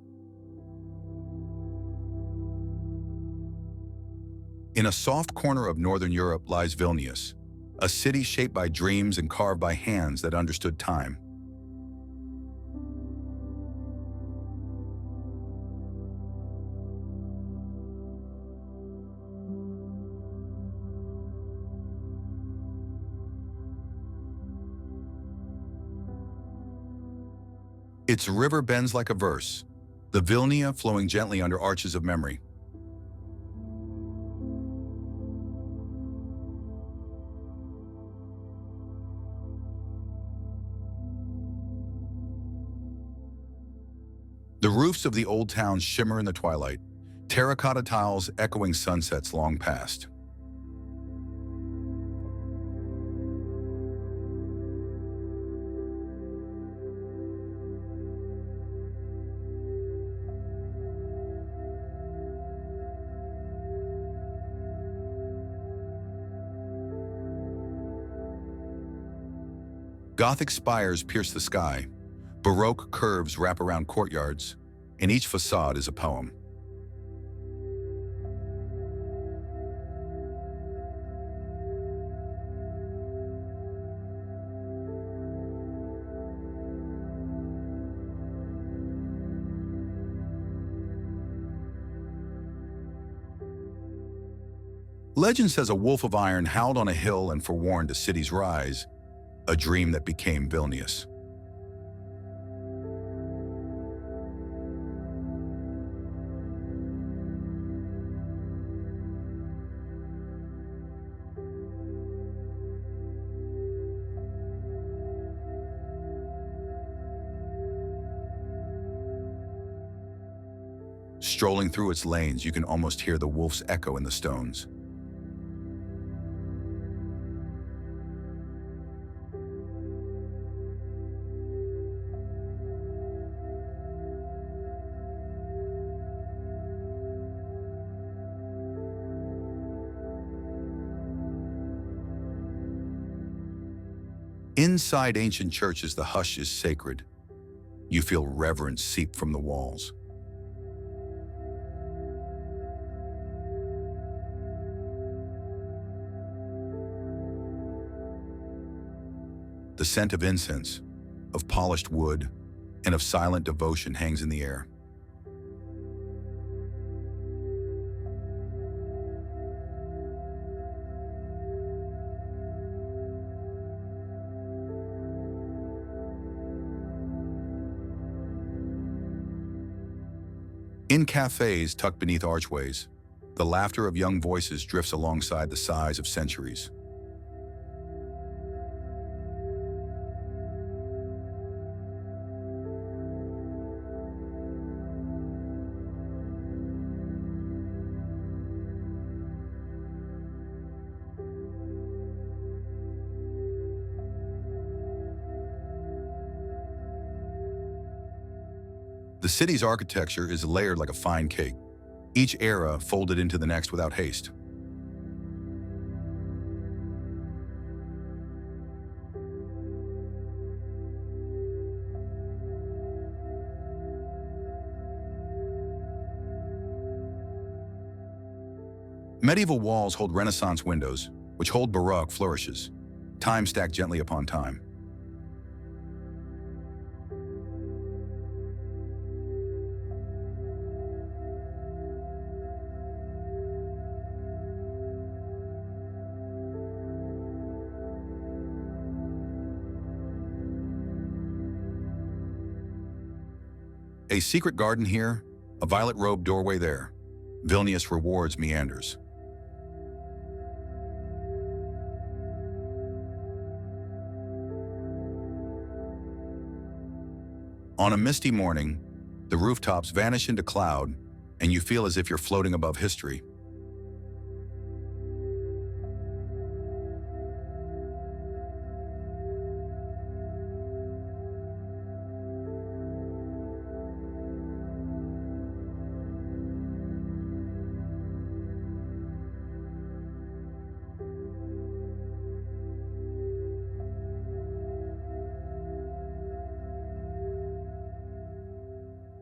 In a soft corner of northern Europe lies Vilnius, a city shaped by dreams and carved by hands that understood time. Its river bends like a verse, the Vilnia flowing gently under arches of memory. The roofs of the old town shimmer in the twilight, terracotta tiles echoing sunsets long past. Gothic spires pierce the sky, Baroque curves wrap around courtyards, and each facade is a poem. Legend says a wolf of iron howled on a hill and forewarned a city's rise, a dream that became Vilnius. Strolling through its lanes, you can almost hear the wolf's echo in the stones. Inside ancient churches, the hush is sacred. You feel reverence seep from the walls. The scent of incense, of polished wood, and of silent devotion hangs in the air. In cafes tucked beneath archways, the laughter of young voices drifts alongside the sighs of centuries. The city's architecture is layered like a fine cake, each era folded into the next without haste. Medieval walls hold Renaissance windows, which hold Baroque flourishes, time stacked gently upon time. A secret garden here, a violet-robed doorway there. Vilnius rewards meanders. On a misty morning, the rooftops vanish into cloud, and you feel as if you're floating above history.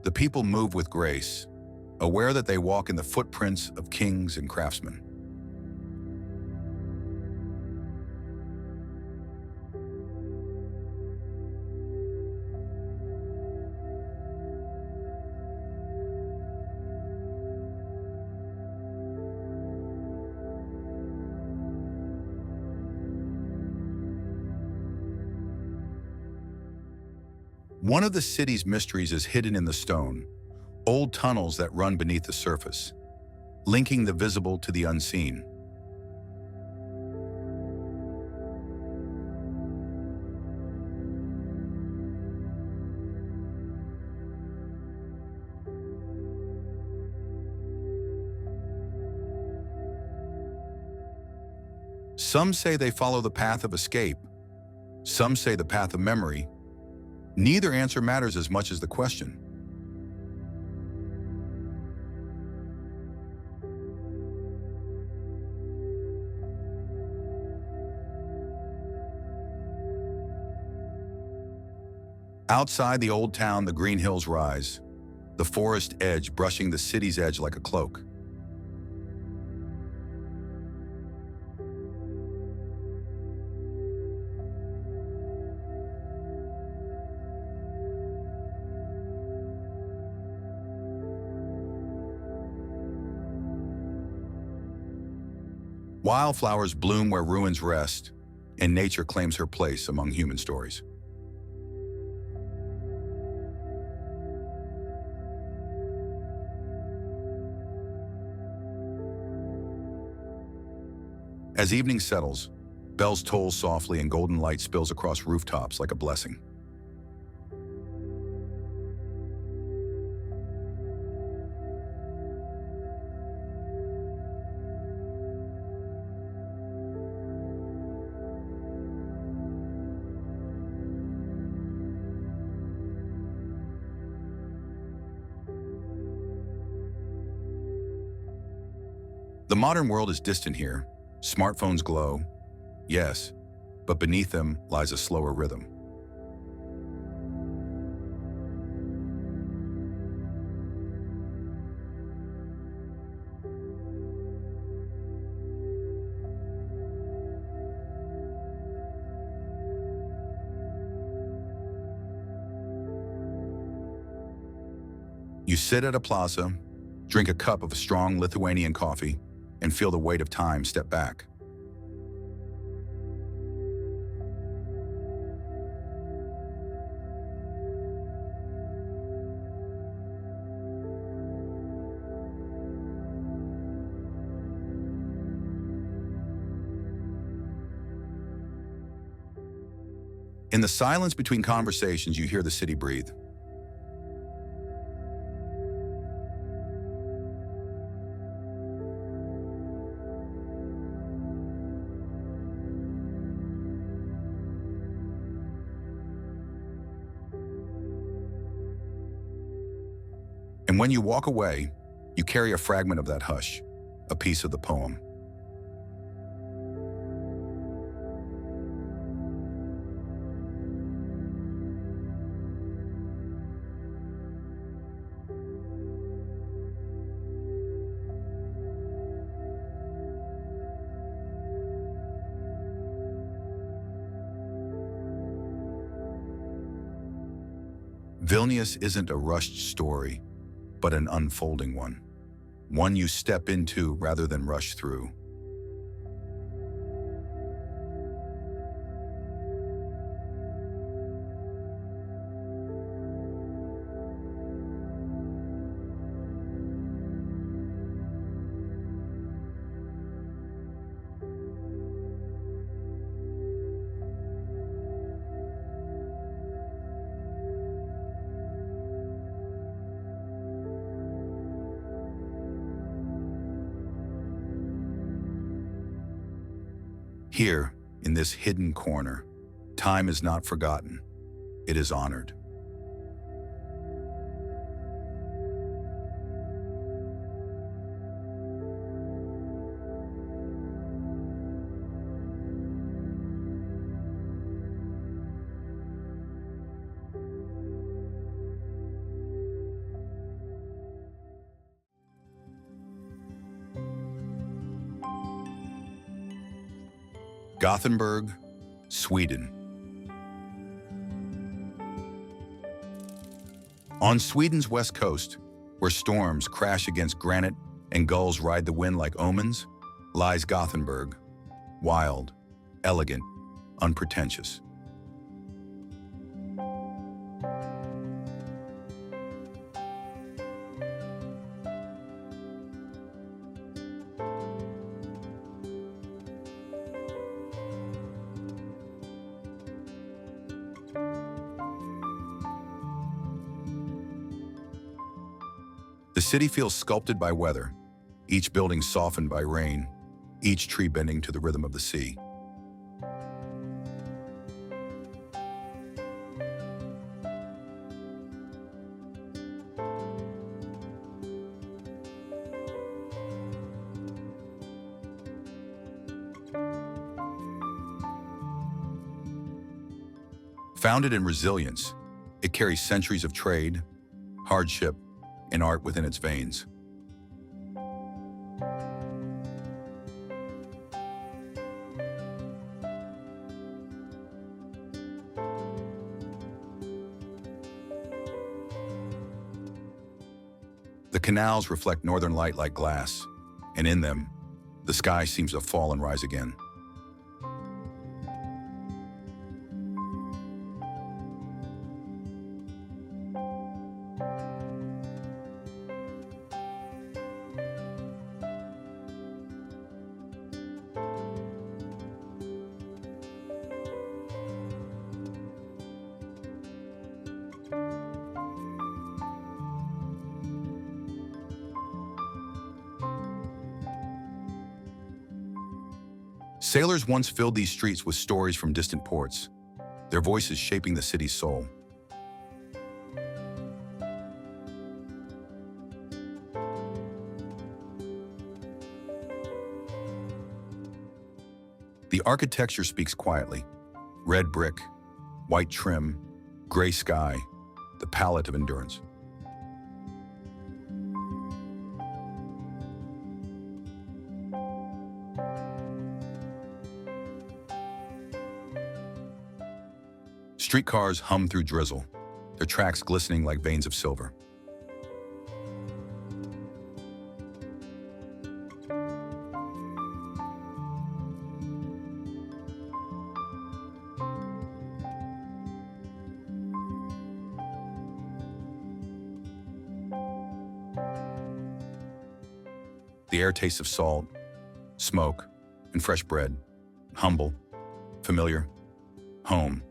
The people move with grace, aware that they walk in the footprints of kings and craftsmen. One of the city's mysteries is hidden in the stone, old tunnels that run beneath the surface, linking the visible to the unseen. Some say they follow the path of escape. Some say the path of memory. Neither answer matters as much as the question. Outside the old town, the green hills rise, the forest edge brushing the city's edge like a cloak. Wildflowers bloom where ruins rest, and nature claims her place among human stories. As evening settles, bells toll softly and golden light spills across rooftops like a blessing. The modern world is distant here. Smartphones glow, yes, but beneath them lies a slower rhythm. You sit at a plaza, drink a cup of strong Lithuanian coffee, and feel the weight of time step back. In the silence between conversations, you hear the city breathe. And when you walk away, you carry a fragment of that hush, a piece of the poem. Vilnius isn't a rushed story, but an unfolding one you step into rather than rush through. Here, in this hidden corner, time is not forgotten, it is honored. Gothenburg, Sweden. On Sweden's west coast, where storms crash against granite and gulls ride the wind like omens, lies Gothenburg, wild, elegant, unpretentious. The city feels sculpted by weather, each building softened by rain, each tree bending to the rhythm of the sea. Founded in resilience, it carries centuries of trade, hardship, and art within its veins. The canals reflect northern light like glass, and in them, The sky seems to fall and rise again. Sailors once filled these streets with stories from distant ports, their voices shaping the city's soul. The architecture speaks quietly. Red brick, white trim, gray sky, the palette of endurance. Streetcars hum through drizzle, their tracks glistening like veins of silver. The air tastes of salt, smoke, and fresh bread. Humble, familiar, home.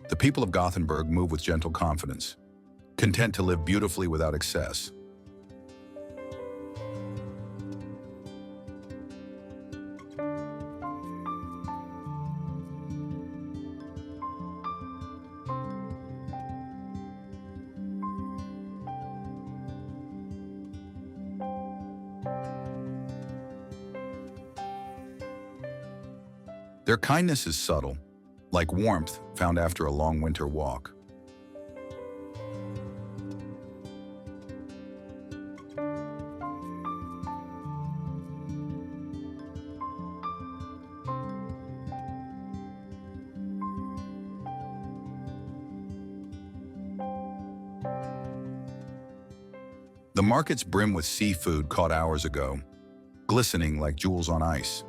The people of Gothenburg move with gentle confidence, content to live beautifully without excess. Their kindness is subtle, like warmth found after a long winter walk. The markets brim with seafood caught hours ago, glistening like jewels on ice.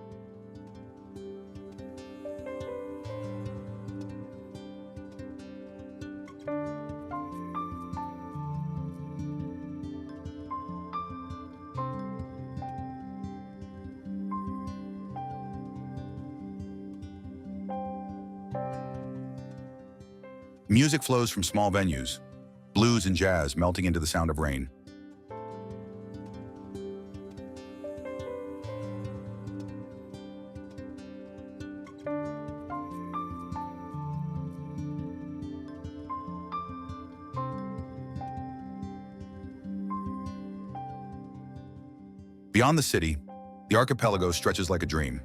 Music flows from small venues, blues and jazz melting into the sound of rain. Beyond the city, the archipelago stretches like a dream,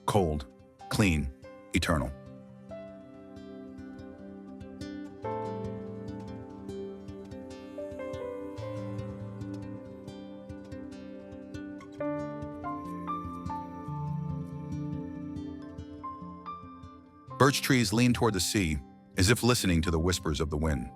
cold, clean, eternal. Birch trees lean toward the sea, as if listening to the whispers of the wind.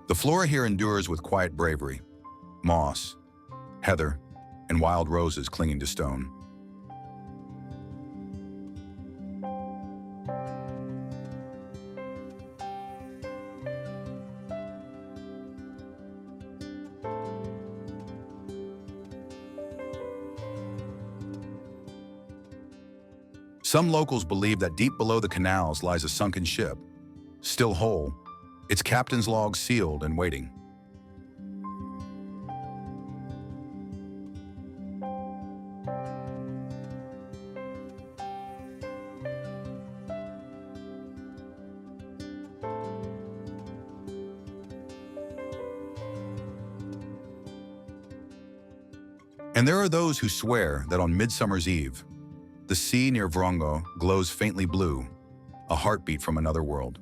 The flora here endures with quiet bravery, moss, heather, and wild roses clinging to stone. Some locals believe that deep below the canals lies a sunken ship, still whole, its captain's log sealed and waiting. And there are those who swear that on Midsummer's Eve, the sea near Vrongo glows faintly blue, a heartbeat from another world.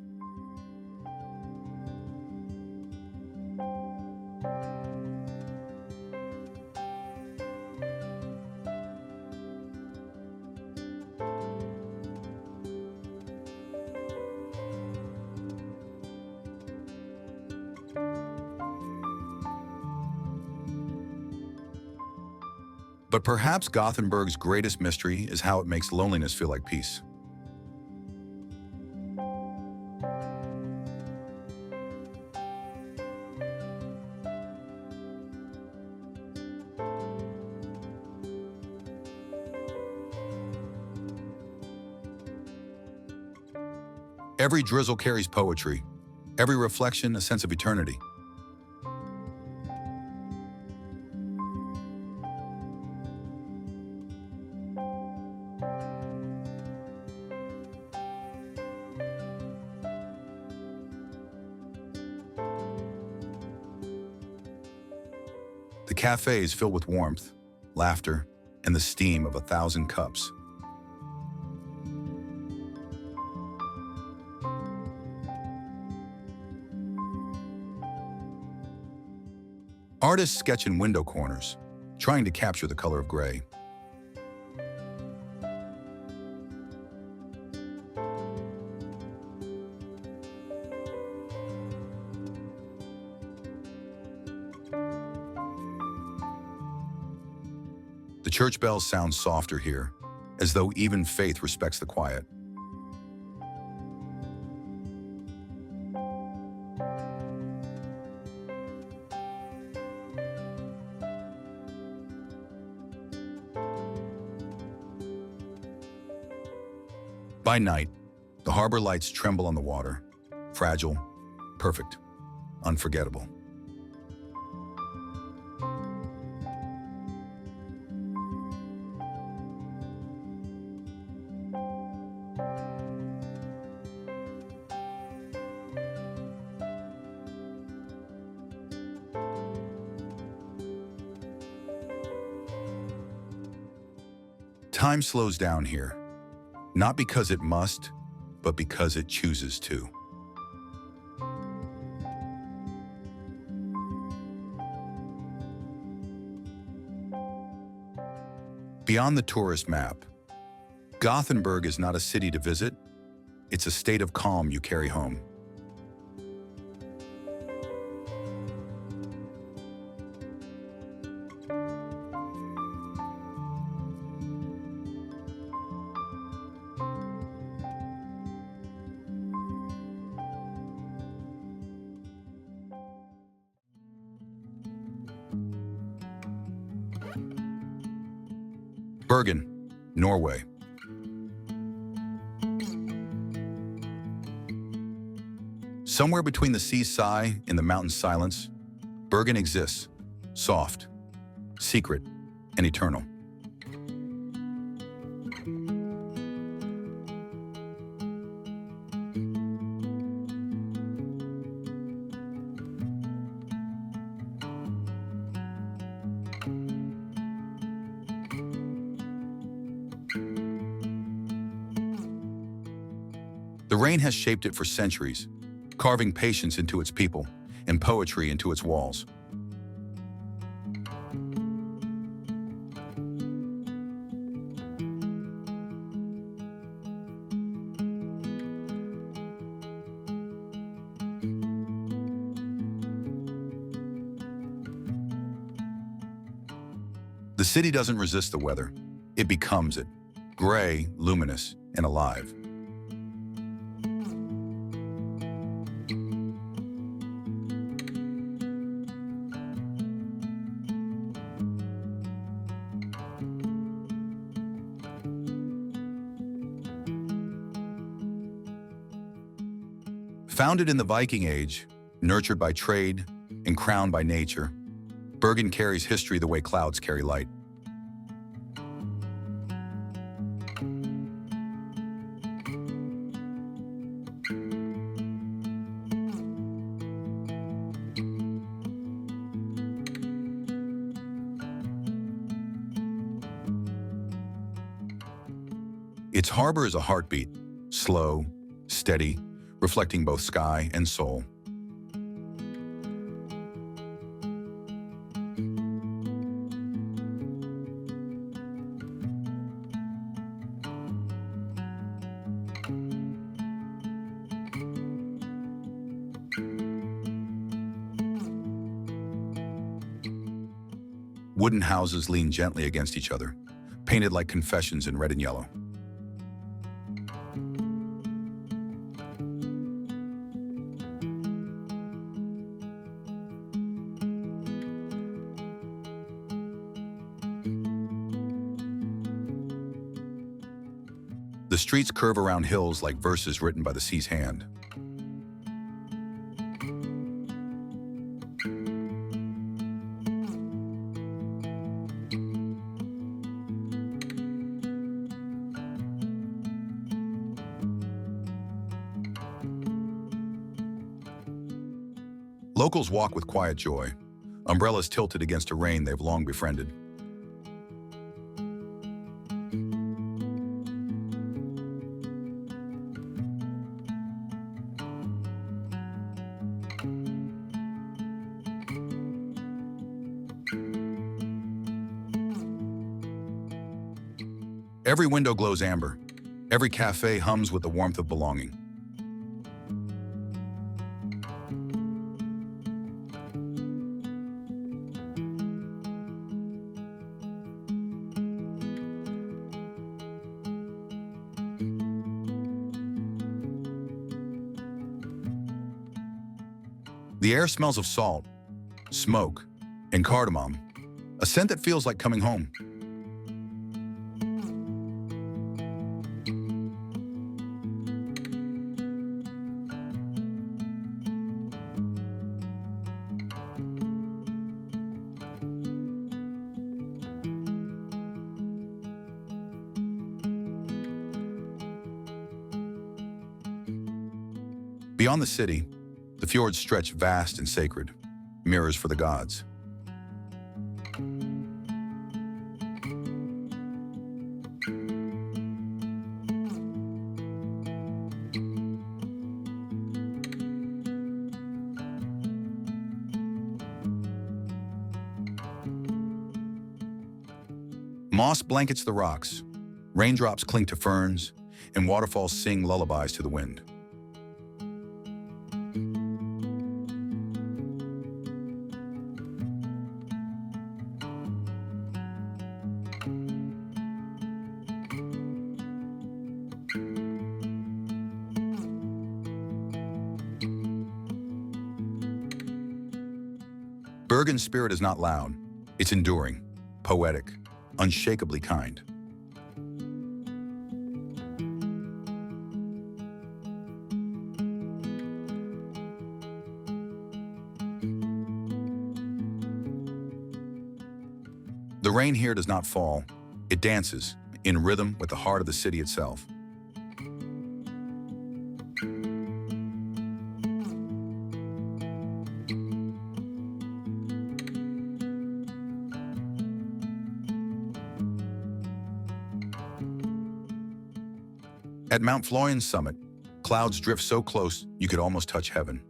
But perhaps Gothenburg's greatest mystery is how it makes loneliness feel like peace. Every drizzle carries poetry, every reflection a sense of eternity. The cafe is filled with warmth, laughter, and the steam of 1,000 cups. Artists sketch in window corners, trying to capture the color of gray. The church bells sound softer here, as though even faith respects the quiet. By night, the harbor lights tremble on the water, fragile, perfect, unforgettable. Time slows down here, not because it must, but because it chooses to. Beyond the tourist map, Gothenburg is not a city to visit, it's a state of calm you carry home. Bergen, Norway. Somewhere between the sea's sigh and the mountain's silence, Bergen exists, soft, secret, and eternal. The rain has shaped it for centuries, carving patience into its people and poetry into its walls. The city doesn't resist the weather, it becomes it, gray, luminous, and alive. Founded in the Viking Age, nurtured by trade, and crowned by nature, Bergen carries history the way clouds carry light. Its harbor is a heartbeat, slow, steady, reflecting both sky and soul. Wooden houses lean gently against each other, painted like confessions in red and yellow. The streets curve around hills like verses written by the sea's hand. Locals walk with quiet joy, umbrellas tilted against a rain they've long befriended. Every window glows amber. Every cafe hums with the warmth of belonging. The air smells of salt, smoke, and cardamom, a scent that feels like coming home. Beyond the city, the fjords stretch vast and sacred, mirrors for the gods. Moss blankets the rocks, raindrops cling to ferns, and waterfalls sing lullabies to the wind. Bergen's spirit is not loud. It's enduring, poetic, unshakably kind. The rain here does not fall. It dances, in rhythm with the heart of the city itself. At Mount Florian's summit, clouds drift so close you could almost touch heaven.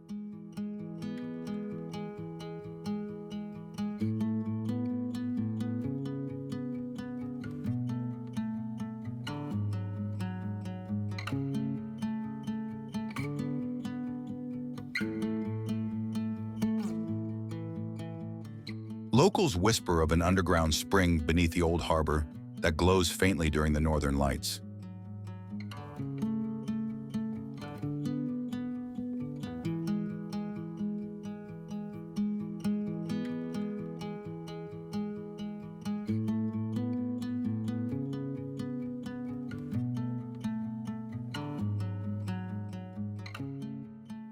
Locals whisper of an underground spring beneath the old harbor that glows faintly during the northern lights.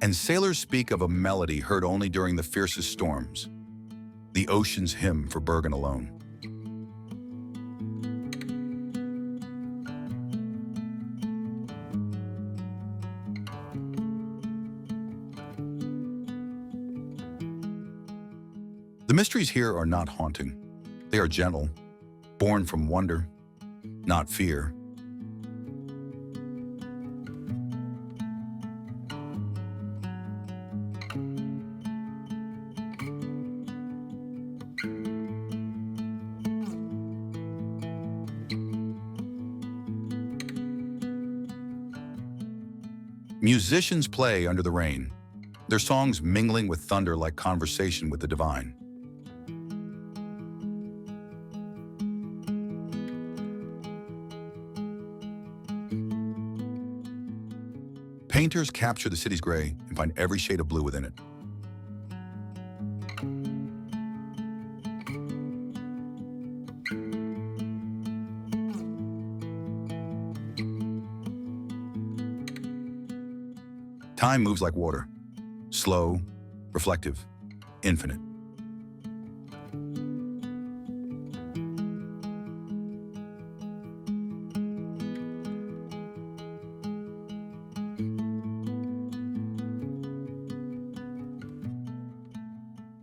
And sailors speak of a melody heard only during the fiercest storms, the ocean's hymn for Bergen alone. The mysteries here are not haunting. They are gentle, born from wonder, not fear. Musicians play under the rain, their songs mingling with thunder like conversation with the divine. Painters capture the city's gray and find every shade of blue within it. Time moves like water, slow, reflective, infinite.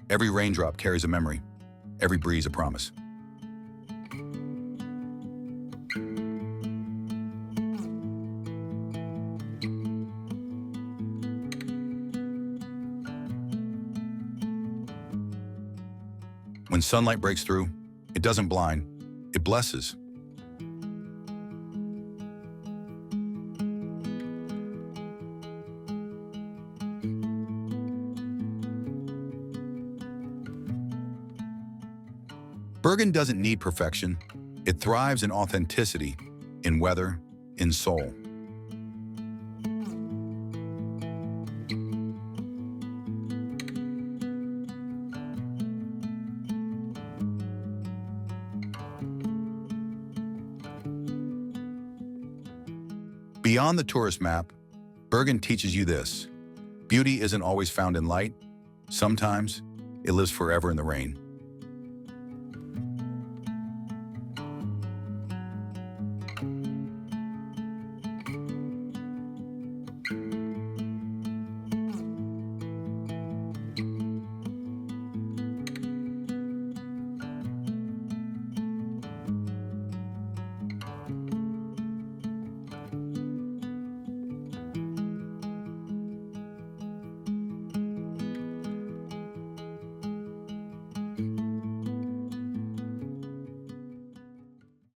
Every raindrop carries a memory, every breeze a promise. When sunlight breaks through, it doesn't blind, it blesses. Bergen doesn't need perfection. It thrives in authenticity, in weather, in soul. Beyond the tourist map, Bergen teaches you this: beauty isn't always found in light. Sometimes it lives forever in the rain.